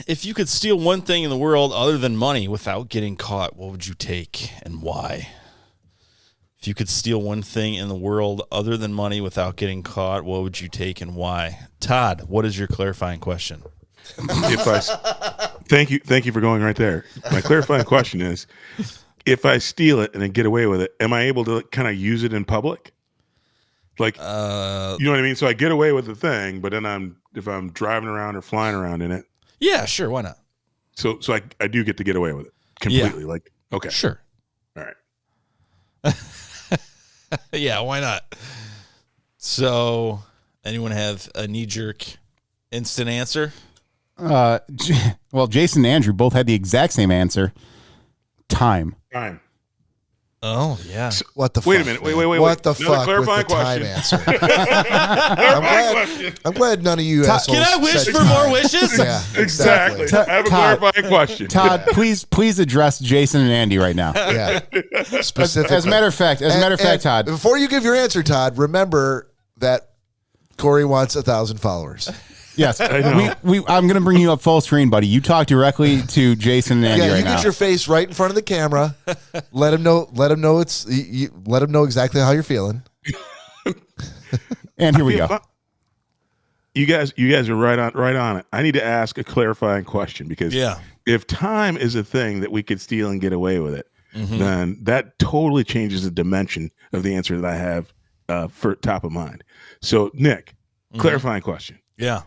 if you could steal one thing in the world other than money without getting caught, what would you take and why? If you could steal one thing in the world other than money without getting caught, what would you take and why? Todd, what is your clarifying question? Thank you for going right there. My clarifying question is, if I steal it and then get away with it, am I able to kind of use it in public? Like, you know what I mean? So I get away with the thing, but then if I'm driving around or flying around in it. Yeah, sure. Why not? So I do get to get away with it completely. Yeah. Like, okay. Sure. All right. Yeah, why not? So, anyone have a knee-jerk instant answer? Well, Jason and Andrew both had the exact same answer. Time. Oh, yeah. So, What the fuck? Wait a minute. Wait. What the Another fuck with the clarifying time question. answer? I'm glad none of you assholes Can I wish said for time. more wishes? Yeah, Exactly. exactly. I have a Todd. clarifying question. Todd, please address Jason and Andy right now. Yeah. Specifically. As a matter of fact, Todd. Before you give your answer, Todd, remember that Cory wants 1,000 followers. Yes, I know. I'm going to bring you up full screen, buddy. You talk directly to Jason and Andy Yeah, right you now. get your face right in front of the camera. Let him know. Let him know let him know exactly how you're feeling. And here we go. You guys are right on it. I need to ask a clarifying question because if time is a thing that we could steal and get away with it, then that totally changes the dimension of the answer that I have for top of mind. So, Nick, clarifying question. Yeah.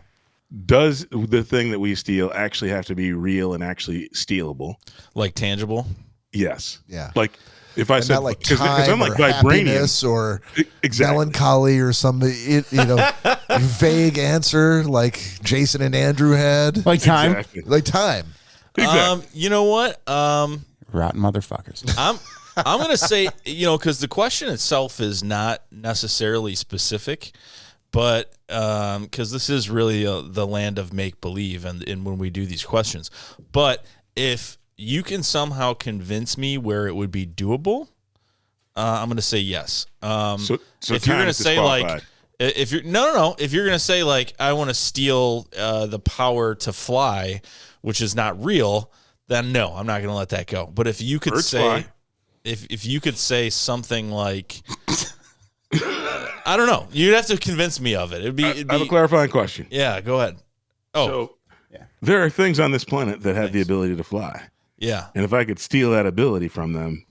Does the thing that we steal actually have to be real and actually stealable? Like tangible? Yes. Yeah. Like if I And said, not like because time I'm like or vibranium happiness or exactly. melancholy or some vague answer like Jason and Andrew had. Like time. Exactly. Like time. Exactly. You know what? Rotten motherfuckers. I'm going to say, because the question itself is not necessarily specific, but because this is really the land of make-believe and when we do these questions. But if you can somehow convince me where it would be doable, I'm going to say yes. So if you're going to say like, if you're if you're going to say like, I want to steal the power to fly, which is not real, then no, I'm not going to let that go. But if you could Birds say, fly. if you could say something like, I don't know, you'd have to convince me of it. It'd be. I have a clarifying question. Yeah, go ahead. Oh, So there are things on this planet that have the ability to fly. yeah. And if I could steal that ability from them,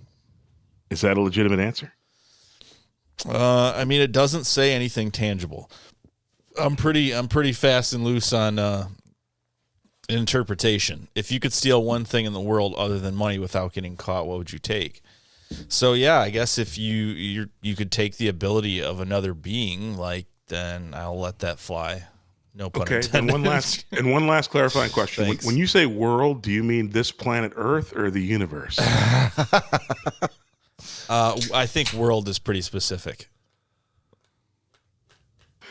is that a legitimate answer? I mean, it doesn't say anything tangible. I'm pretty fast and loose on interpretation. If you could steal one thing in the world other than money without getting caught, what would you take? So yeah, I guess if you could take the ability of another being, then I'll let that fly. No pun Okay. intended. And one last clarifying question. Thanks. When you say world, do you mean this planet Earth or the universe? I think world is pretty specific.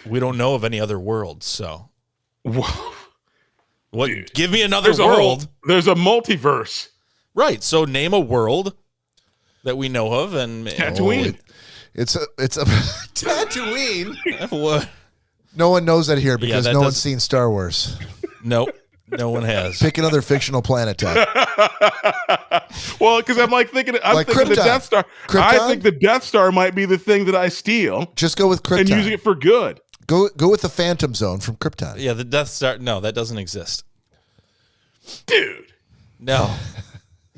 We don't know of any other worlds, so Whoa. what? Dude, Give me another world, there's a multiverse. right? So name a world that we know of, and Tatooine. It's a Tatooine. What? No one knows that here because that no one's does- seen Star Wars. Nope, no one has. Pick another fictional planet, Todd. Well, because I'm thinking the Krypton. Death Star. Krypton? I think the Death Star might be the thing that I steal Just go with Krypton. and using it for good. Go with the Phantom Zone from Krypton. Yeah, the Death Star. No, that doesn't exist. Dude. No,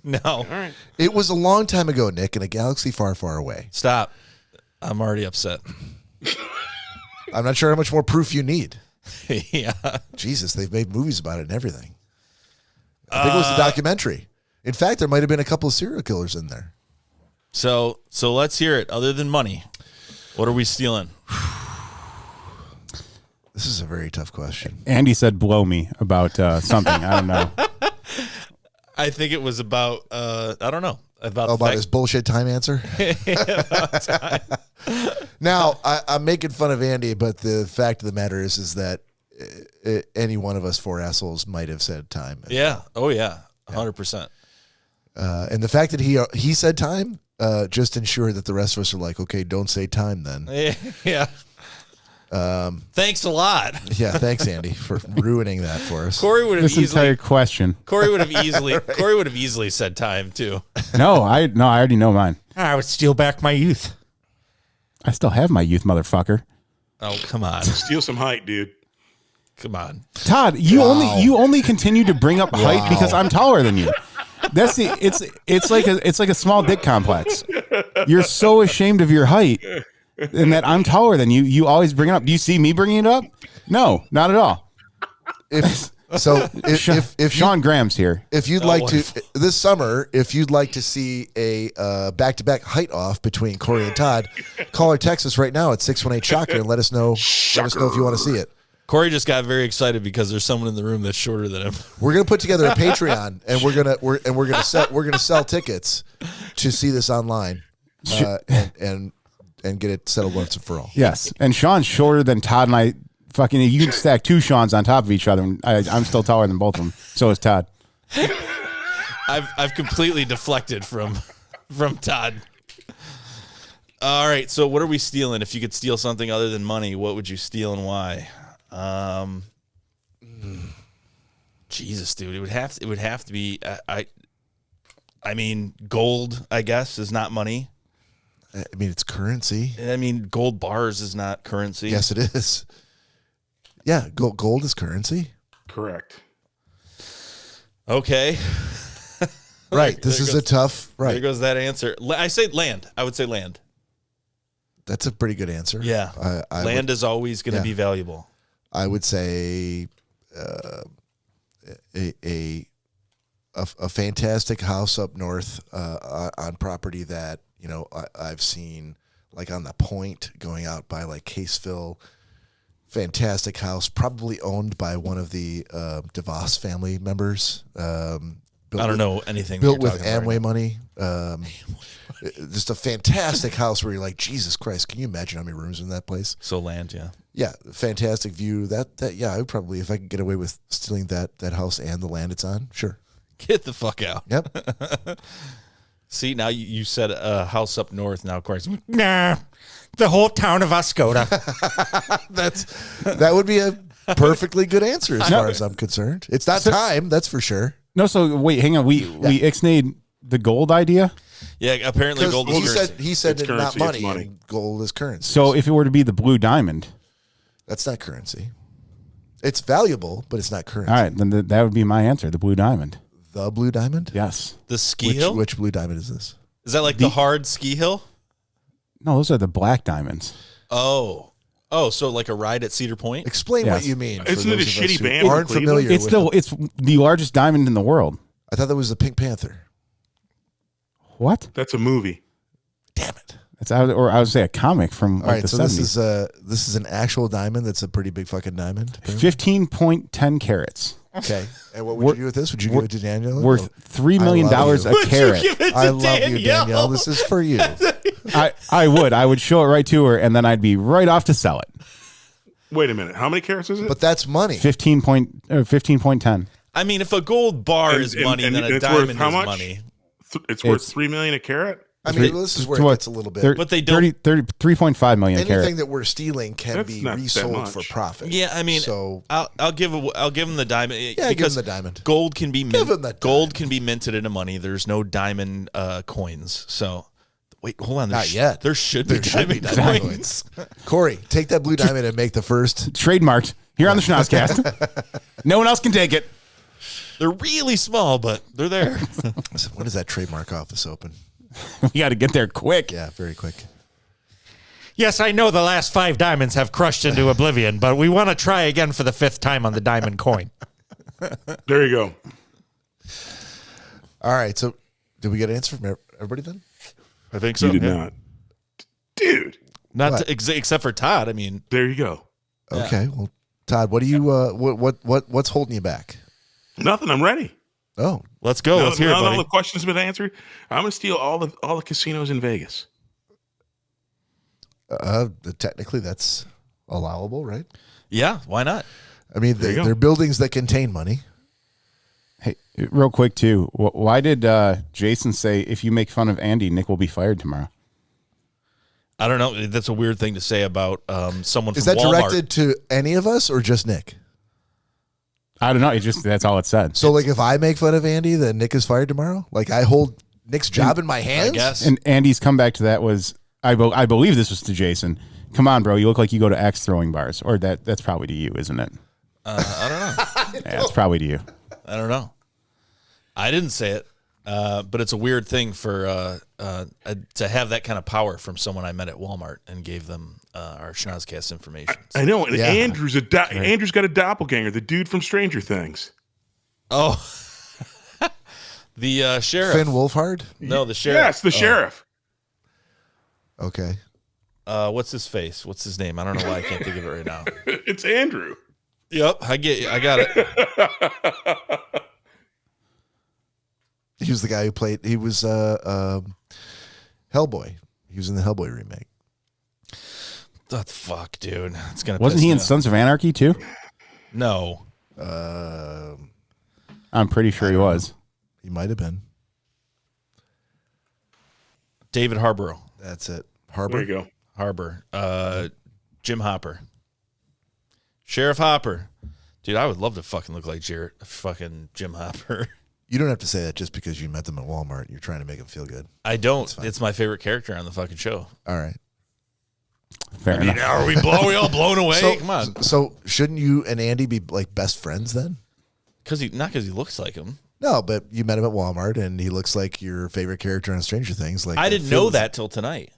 no. All right. It was a long time ago, Nick, in a galaxy far, far away. Stop. I'm already upset. I'm not sure how much more proof you need. Yeah. Jesus, they've made movies about it and everything. I think it was a documentary. In fact, there might have been a couple of serial killers in there. So let's hear it. Other than money, what are we stealing? This is a very tough question. Andy said blow me about something. I don't know. I think it was about I don't know about About his bullshit time answer? Now, I'm making fun of Andy, but the fact of the matter is that any one of us four assholes might have said time. Yeah. Oh yeah. 100%. And the fact that he said time just ensured that the rest of us are like, okay, don't say time then. Yeah. Thanks a lot. Yeah, thanks, Andy, for ruining that for us. Cory would have This entire question. Cory would have easily said time too. No, I already know mine. I would steal back my youth. I still have my youth, motherfucker. Oh, come on. Steal some height, dude. Come on. Todd, you only continue to bring up height because I'm taller than you. That's it's like a small dick complex. You're so ashamed of your height and that I'm taller than you. You always bring it up. Do you see me bringing it up? No, not at all. If Sean Graham's here, if you'd like to this summer, if you'd like to see a back-to-back height off between Cory and Todd, call or text us right now at 618-SHOCKER and let us know. Let us know if you want to see it. Cory just got very excited because there's someone in the room that's shorter than him. We're gonna put together a Patreon, and we're gonna sell tickets to see this online, and get it settled once and for all. yes. And Sean's shorter than Todd and I. Fucking, you can stack two Seans on top of each other, and I'm still taller than both of them. So is Todd. I've completely deflected from Todd. All right, so what are we stealing? If you could steal something other than money, what would you steal and why? Jesus, dude, it would have to be. I mean, gold. I guess is not money. I mean, it's currency. I mean, gold bars is not currency. Yes, it is. Yeah, gold is currency. Correct. Okay. Right. This is a tough. Right. There goes that answer. I say land. I would say land. That's a pretty good answer. Yeah. Land is always going to be valuable. I would say a fantastic house up north on property that, you know, I've seen like on the point going out by like Caseville. Fantastic house, probably owned by one of the DeVos family members. I don't know anything. Built with Amway money. Just a fantastic house where you're like, Jesus Christ, can you imagine how many rooms in that place? So land, yeah. Yeah, fantastic view. That yeah, I would probably, if I could get away with stealing that house and the land it's on, sure. Get the fuck out. Yep. See, now you said a house up north. Now, of course, Nah, the whole town of Oscoda. That would be a perfectly good answer as far as I'm concerned. It's not time, that's for sure. No, so wait, hang on. We ixnayed the gold idea. yeah. Apparently, gold is currency. He said It's it's currency, not it's money, money. and gold is currency. So if it were to be the blue diamond, That's not currency. It's valuable, but it's not currency. all right, then that would be my answer. The blue diamond. The blue diamond? Yes. The ski hill. Which blue diamond is this? Is that like the hard ski hill? No, those are the black diamonds. Oh, so like a ride at Cedar Point? Explain Yes. what you mean. for Isn't it a those of us shitty who band from aren't Cleveland? familiar with It's the largest diamond in the world. I thought that was the Pink Panther. What? That's a movie. Damn it. I would say a comic from All like right, the so 70s. this is an actual diamond that's a pretty big fucking diamond. apparently. 15.10 carats. Okay. And what would you do with this? Would you give it to Danielle? Worth $3 million I love a you. carat. I love you, Danielle. This is for you. I would. I would show it right to her, and then I'd be right off to sell it. Wait a minute. How many carats is it? But that's money. 15.10. I mean, if a gold bar And- is and- money, and then a it's worth diamond is how much? money. It's worth It's- $3 million a carat. I mean, this is where it gets a little bit. But they don't- 3.5 million Anything carat. that we're stealing can That's be not that resold much. for profit. Yeah, I mean, so I'll give them the diamond. yeah, give because him the diamond. Gold can be Give him the gold can be minted into money. There's no diamond coins. So wait, hold on. Not yet. There should There be should be diamond diamond coins. Corey, take that blue diamond and make the first. Trademarked here on the Schnozzcast. No one else can take it. They're really small, but they're there. When is that trademark office open? We got to get there quick. Yeah, very quick. Yes, I know the last 5 diamonds have crushed into oblivion, but we want to try again for the 5th time on the diamond coin. There you go. All right. So, did we get an answer from everybody then? I think so. You did yeah. not. Dude, Not What? except for Todd. I mean, there you go. Okay. Well, Todd, what do you what's holding you back? Nothing. I'm ready. Oh, let's go. Let's hear it, Now all buddy. the questions have been answered. I'm going to steal all the casinos in Vegas. technically that's allowable, right? Yeah, why not? I mean, There you go. they're buildings that contain money. Hey, real quick too. Why did Jason say if you make fun of Andy, Nick will be fired tomorrow? I don't know. That's a weird thing to say about someone from Is that Walmart. directed to any of us or just Nick? I don't know. It just that's all it said. So, like, if I make fun of Andy, then Nick is fired tomorrow? Like, I hold Nick's job in my hands? I guess. And Andy's comeback to that was I believe this was to Jason. Come on, bro. You look like you go to axe throwing bars. Or that's probably to you, isn't it? I don't know. Yeah, it's probably to you. I don't know. I didn't say it, but it's a weird thing for to have that kind of power from someone I met at Walmart and gave them our Schnozzcast information. I know. And Yeah. Andrew's Andrew's got a doppelganger, the dude from Stranger Things. Oh, the sheriff. Finn Wolfhard? No, the sheriff. Yes, the sheriff. Okay. What's his face? What's his name? I don't know why I can't think of it right now. It's Andrew. Yep, I got it. He was the guy who played. He was Hellboy. He was in the Hellboy remake. What the fuck, dude? It's gonna. Wasn't piss he me in off. Sons of Anarchy too? No. I'm pretty sure he was. He might have been. David Harborough. That's it. There Harbor. you go. Harbor. Jim Hopper. Sheriff Hopper. Dude, I would love to fucking look like fucking Jim Hopper. You don't have to say that just because you met them at Walmart. You're trying to make them feel good. I don't. fine. It's my favorite character on the fucking show. All right. Fair enough. Are we all blown away? Come on. So shouldn't you and Andy be like best friends then? Not because he looks like him. No, but you met him at Walmart, and he looks like your favorite character on Stranger Things. Like I didn't know that till tonight.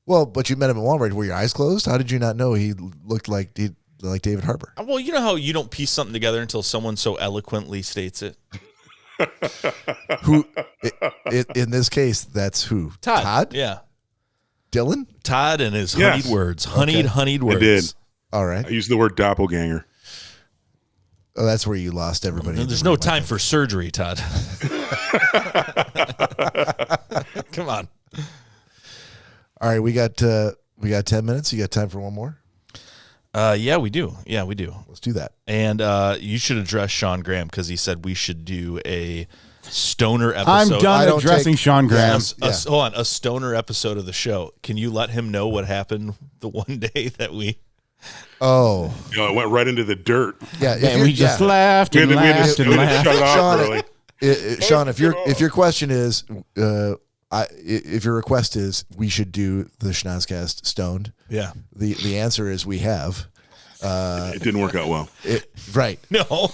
Well, but you met him at Walmart. Were your eyes closed? How did you not know he looked like David Harbour? Well, you know how you don't piece something together until someone so eloquently states it? Who? In this case, that's who? Todd? Yeah. Dylan? Todd and his Yes. honeyed words. Honeyed words. I did. All right. I used the word doppelganger. Oh, that's where you lost everybody. There's no time for surgery, Todd. Come on. All right, we got 10 minutes. You got time for one more? Yeah, we do. Let's do that. And you should address Sean Graham because he said we should do a stoner episode. I'm I done don't addressing take- Sean Graham. Hold on, a stoner episode of the show. Can you let him know what happened the one day that we? Oh, You know, it went right into the dirt. yeah. If And you're- we just yeah. laughed We and had to laughed and shut laughed. it off Sean, early. Sean, if your question is, if your request is, we should do the Schnozzcast stoned. Yeah. The answer is we have. It didn't work out well. Right. No. It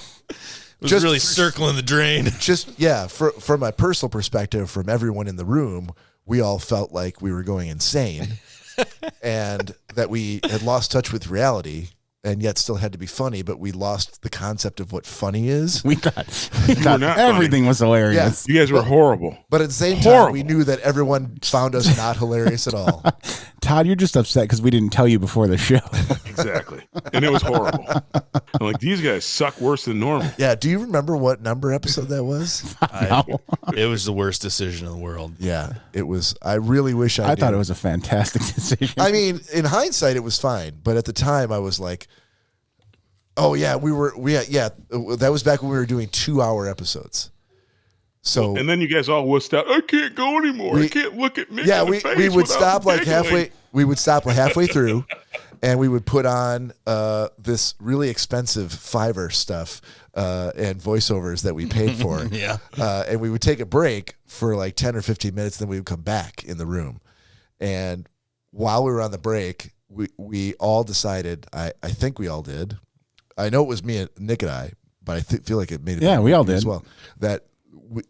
was Just- really circling the drain. Just from my personal perspective, from everyone in the room, we all felt like we were going insane, and that we had lost touch with reality, and yet still had to be funny. But we lost the concept of what funny is. We thought not everything was hilarious. You guys were horrible. But at the same time, we knew that everyone found us not hilarious at all. Todd, you're just upset because we didn't tell you before the show. Exactly. And it was horrible. I'm like, these guys suck worse than normal. Yeah. Do you remember what number episode that was? It was the worst decision in the world. Yeah, it was. I really wish I. I thought knew. it was a fantastic decision. I mean, in hindsight, it was fine, but at the time, I was like, "Oh yeah, that was back when we were doing 2-hour episodes." So And then you guys all wussed out. I can't go anymore. I can't look at Mick yeah, in the we face would without stop like giggling. halfway. We would stop halfway through, and we would put on this really expensive Fiverr stuff and voiceovers that we paid for. Yeah. And we would take a break for like 10 or 15 minutes, then we would come back in the room. And while we were on the break, we all decided, I think we all did. I know it was me and Nick and I, but I feel like it made it. Yeah, we all as did. well. That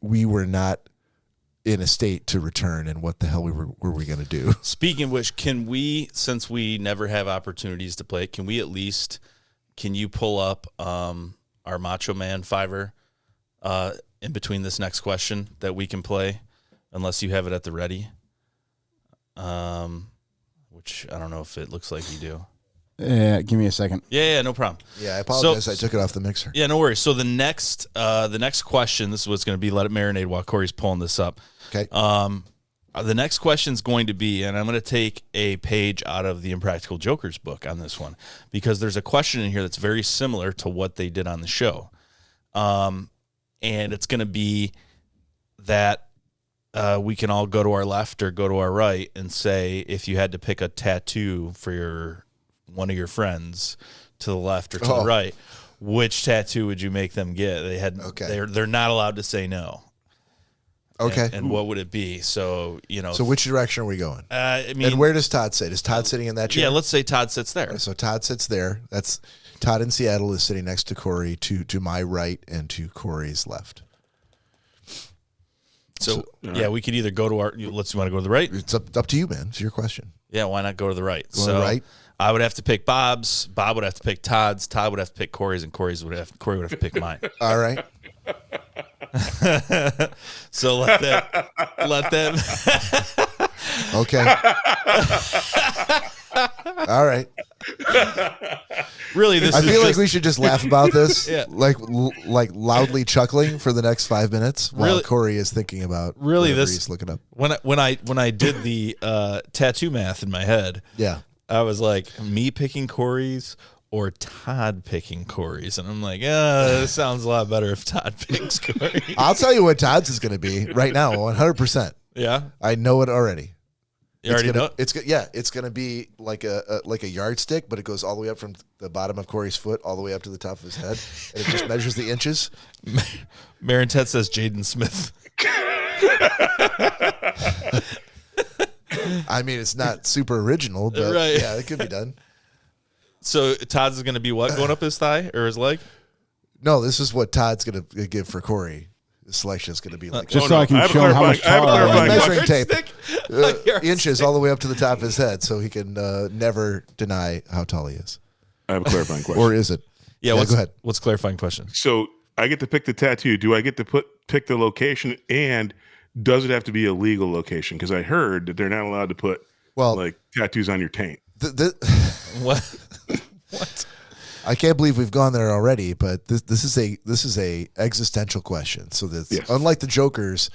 we were not in a state to return, and what the hell were we going to do? Speaking of which, can we, since we never have opportunities to play, can you pull up our Macho Man Fiverr in between this next question that we can play, unless you have it at the ready? Which I don't know if it looks like you do. Give me a second. Yeah, no problem. Yeah, I apologize. I took it off the mixer. Yeah, no worries. So the next question, this is what's going to be. Let it marinate while Corey's pulling this up. Okay. The next question is going to be, and I'm going to take a page out of the Impractical Jokers book on this one, because there's a question in here that's very similar to what they did on the show. And it's going to be that we can all go to our left or go to our right and say, if you had to pick a tattoo for one of your friends to the left or to the right, which tattoo would you make them get? They're not allowed to say no. Okay. And what would it be? So, So which direction are we going? I mean, And where does Todd sit? Is Todd sitting in that chair? yeah, let's say Todd sits there. So Todd sits there. That's Todd in Seattle is sitting next to Cory to my right and to Cory's left. So yeah, we could either go to you want to go to the right? It's up to you, man. It's your question. Yeah, why not go to the right? Go to the right. I would have to pick Bob's. Bob would have to pick Todd's. Todd would have to pick Cory's, and Cory would have to pick mine. All right. So let them. Okay. All right. Really, I feel like we should just laugh about this, Yeah. like loudly chuckling for the next 5 minutes while Really- Cory is thinking about Really, whatever this- he's looking up. when I did the tattoo math in my head, Yeah. I was like, me picking Cory's or Todd picking Cory's, and I'm like, this sounds a lot better if Todd picks Cory. I'll tell you what Todd's is going to be right now, 100%. Yeah, I know it already. you already know. It's going to be like a yardstick, but it goes all the way up from the bottom of Cory's foot all the way up to the top of his head, and it just measures the inches. Marin Ted says Jaden Smith. I mean, it's not super original, but Right. yeah, it could be done. So Todd's is going to be what, going up his thigh or his leg? No, this is what Todd's going to give for Cory. The selection is going to be like Just Oh, so no. I can I have a show him how much clarifying- I have a taller I am. clarifying measuring tape, Yardstick. inches all the way up to the top of his head, so he can never deny how tall he is. I have a clarifying question. Or is it? Yeah, go ahead. What's clarifying question? So I get to pick the tattoo. Do I get to pick the location, and does it have to be a legal location? Because I heard that they're not allowed to put like tattoos on your taint. What? I can't believe we've gone there already, but this is a existential question. So that's unlike the Jokers,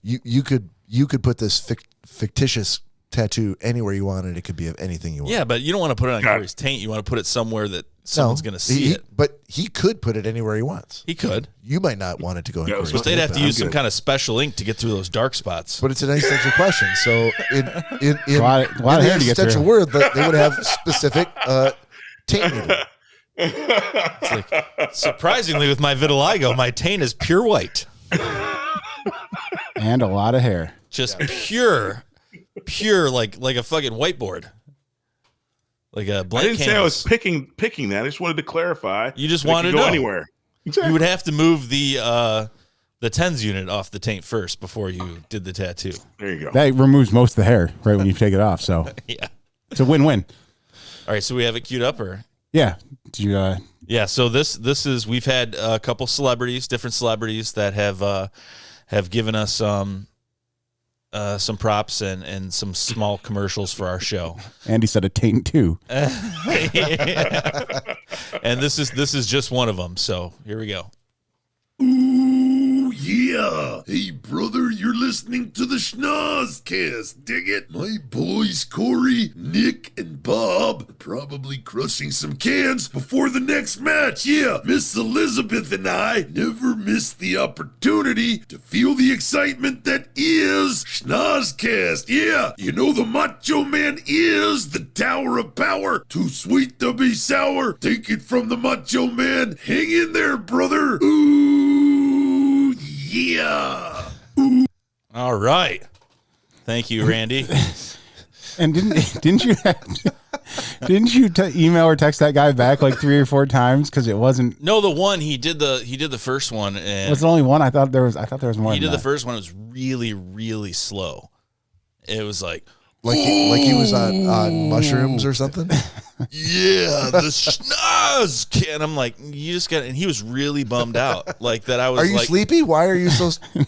you could put this fictitious tattoo anywhere you want, and it could be of anything you want. Yeah, but you don't want to put it on Cory's taint. You want to put it somewhere that someone's going to see it. But he could put it anywhere he wants. He could. You might not want it to go in Cory's But they'd taint, have to but- use some kind of special ink to get through those dark spots. But it's an existential question. So in A lot of the hair to get existential through. word, they would have specific taint needle. It's like, surprisingly, with my vitiligo, my taint is pure white. And a lot of hair. Just pure, like a fucking whiteboard. Like a I blank didn't say I was picking that. I just wanted to clarify. You just that it wanted could to go know. anywhere. You would have to move the tens unit off the taint first before you did the tattoo. There you go. That removes most of the hair right when you take it off. So Yeah. it's a win-win. All right, so we have it queued up, or Yeah. Did you? yeah. So this is we've had a couple celebrities, different celebrities that have given us some props and some small commercials for our show. Andy said a taint too. And this is just one of them. So here we go. Ooh, yeah. Hey, brother, you're listening to the Schnozzcast. Dig it? My boys, Cory, Nick, and Bob, are probably crushing some cans before the next match. Yeah, Miss Elizabeth and I never miss the opportunity to feel the excitement that is Schnozzcast. Yeah, you know the Macho Man is the Tower of Power. Too sweet to be sour. Take it from the Macho Man. Hang in there, brother. Ooh, yeah. All right. Thank you, Randy. And didn't you email or text that guy back like 3 or 4 times because it wasn't? No, the one he did the first one, and Was it only one? I thought there was more. he than did the that. first one. It was really, really slow. It was like, Like he was on mushrooms or something. yeah, the Schnoz, and I'm like, you just got, and he was really bummed out, like that. I was Are you like, sleepy? Why are you so? You're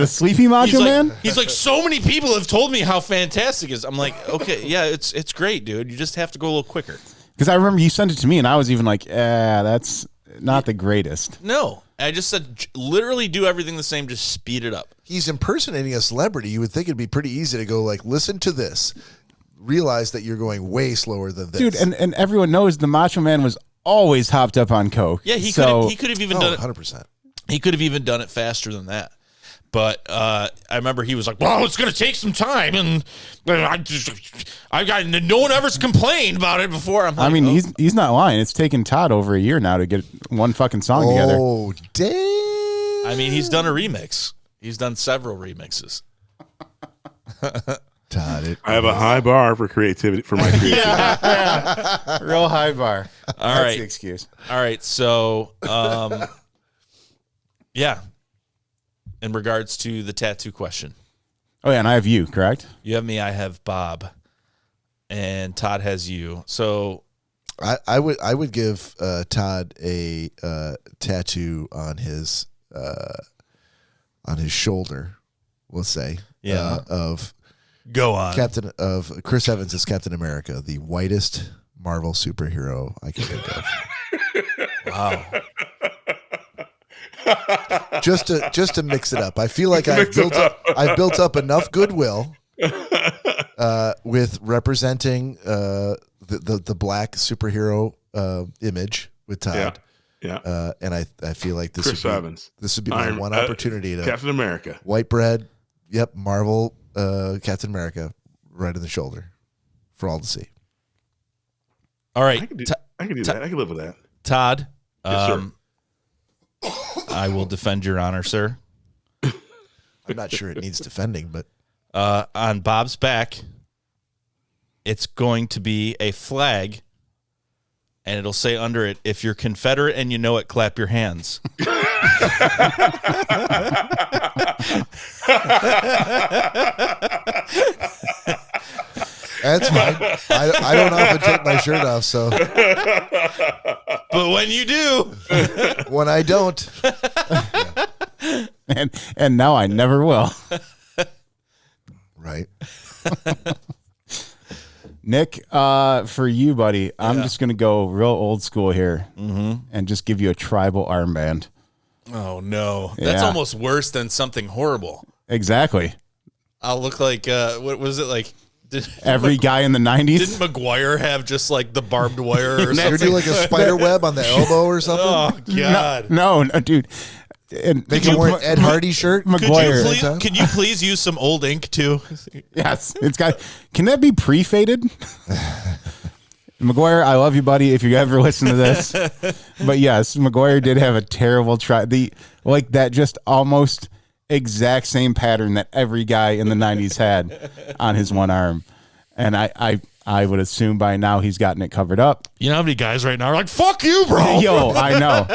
the sleepy macho man. He's like, so many people have told me how fantastic it is. I'm like, okay, yeah, it's great, dude. You just have to go a little quicker. Because I remember you sent it to me, and I was even like, that's not the greatest. No, I just said literally do everything the same, just speed it up. He's impersonating a celebrity. You would think it'd be pretty easy to go like, listen to this. Realize that you're going way slower than this, Dude, and everyone knows the Macho Man was always hopped up on coke. Yeah, he could have even done it. 100%. He could have even done it faster than that. But I remember he was like, "Well, it's going to take some time," and I got no one ever's complained about it before. I'm like, I mean, he's not lying. It's taken Todd over a year now to get one fucking song together. Oh, damn! I mean, he's done a remix. He's done several remixes. Todd, I have a high bar for creativity for my creativity. Real high bar. All That's right. the excuse. All right. So, yeah. In regards to the tattoo question, Oh, yeah, and I have you, correct? you have me, I have Bob, and Todd has you. So, I would give Todd a tattoo on his shoulder. We'll say, Yeah. of go on. Chris Evans as Captain America, the whitest Marvel superhero I can think of. Wow. just to mix it up. I feel like I've built up enough goodwill with representing the black superhero image with Todd. Yeah. And I feel like this Chris Evans. This would be my one opportunity to Captain America. white bread. Yep, Marvel Captain America right in the shoulder for all to see. All right. I can do that. I can live with that. Todd. Yes, sir. I will defend your honor, sir. I'm not sure it needs defending, but On Bob's back, it's going to be a flag, and it'll say under it, "If you're Confederate and you know it, clap your hands." that's fine. I don't often take my shirt off, so But when you do, when I don't, And now I never will. right? Nick, for you, buddy, I'm just going to go real old school here and just give you a tribal armband. oh no, that's Yeah. almost worse than something horrible. Exactly. I'll look like what was it like? Every guy in the 90s. Didn't McGuire have just like the barbed wire or You're something? doing like a spider web on the elbow or something. Oh God! No, dude. And Make him wear an Ed Hardy shirt. McGuire. Could you please use some old ink too? Yes, it's got. Can that be pre-faded? McGuire, I love you, buddy. If you ever listen to this, but yes, McGuire did have a terrible that just almost exact same pattern that every guy in the 90s had on his one arm, and I would assume by now he's gotten it covered up. You know how many guys right now are like, "Fuck you, bro." Yo, I know.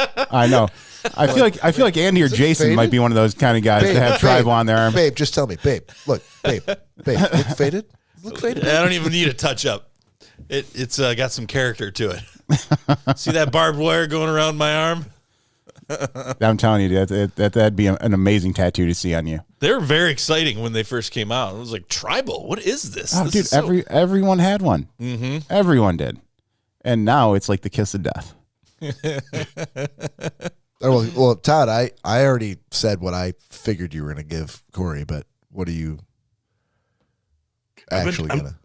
I feel like Andy or Jason faded? might be one of those kind of guys that have tribal on their arm. Babe, just tell me, babe. Look, babe. Look faded. Look faded. I don't even need a touch up. It's got some character to it. See that barbed wire going around my arm? I'm telling you, that'd be an amazing tattoo to see on you. They were very exciting when they first came out. It was like, tribal. What is this? Oh, This dude, is so- everyone had one. Mm-hmm. Everyone did, and now it's like the kiss of death. Oh, well, Todd, I already said what I figured you were going to give Cory, but what are you actually going to?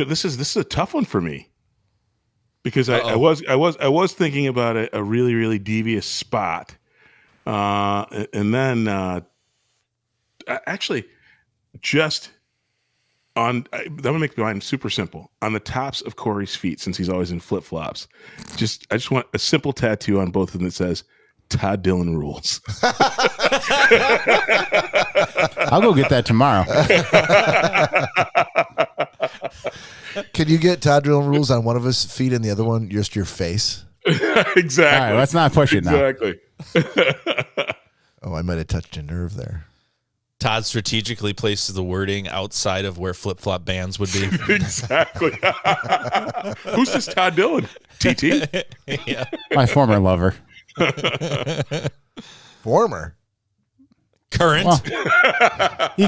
This is a tough one for me because I was thinking about a really, really devious spot, and then actually just on that would make mine super simple on the tops of Cory's feet since he's always in flip flops. I just want a simple tattoo on both of them that says Todd Dillon rules. I'll go get that tomorrow. Can you get Todd Dillon rules on one of his feet and the other one just your face? Exactly. All right, let's not push it now. Exactly. Oh, I might have touched a nerve there. Todd strategically places the wording outside of where flip-flop bands would be. Exactly. Who's this Todd Dillon? TT? Yeah. My former lover. Former. Current. Well, he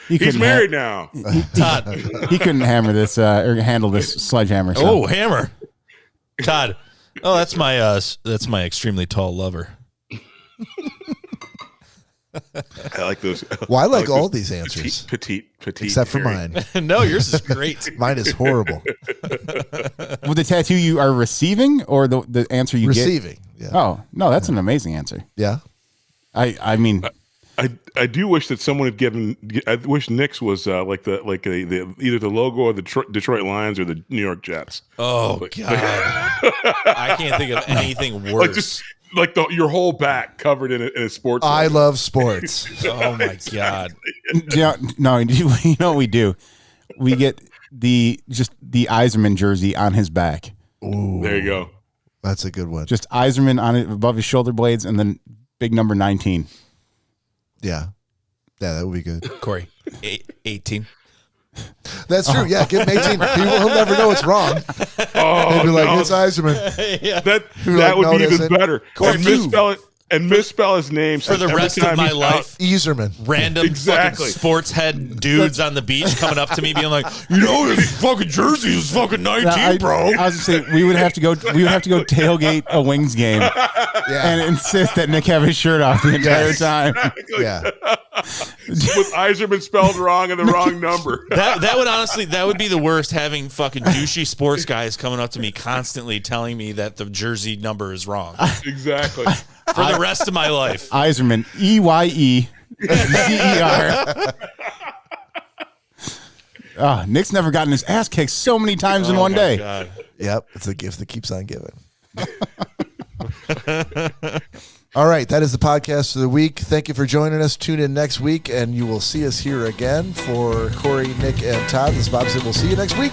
He's couldn't married now. Todd. he couldn't hammer this or handle this sledgehammer. So. Oh, hammer. Todd. Oh, that's my extremely tall lover. I like those. Well, I like all those these answers, petite, except for hairy. mine. No, yours is great. Mine is horrible. Well, the tattoo you are receiving or the answer you Receiving. Yeah. get? Oh, no, that's an amazing answer. Yeah. I mean, I do wish that someone had given. I wish Nick's was like the either the logo or the Detroit Lions or the New York Jets. Oh God, I can't think of anything worse. your whole back covered in a sports. I logo. love sports. Oh my god. No, you know what we do? We get the Iserman jersey on his back. Ooh, There you go. that's a good one. Just Iserman on it above his shoulder blades, and then big number 19. Yeah, that would be good. Cory, 18. That's true. Yeah, give him 18. He'll never know it's wrong. Oh, He'll be like, no. it's Iserman. That would be notice even it. better. Cory, And misspell his name For the every rest time of my he's life, Iserman. random Exactly. fucking sports head dudes on the beach coming up to me being like, this fucking jersey is fucking 19, bro. I was just saying we would have to go tailgate a Wings game and insist that Nick have his shirt off the entire time. Yeah. with Iserman spelled wrong and the wrong number. That would be the worst, having fucking douchey sports guys coming up to me constantly telling me that the jersey number is wrong Exactly. for the rest of my life. Iserman, EYEZER. Nick's never gotten his ass kicked so many times in one day. God. Yep. It's a gift that keeps on giving. All right. That is the podcast of the week. Thank you for joining us. Tune in next week, and you will see us here again for Cory, Nick, and Todd. This is Bob said we'll see you next week.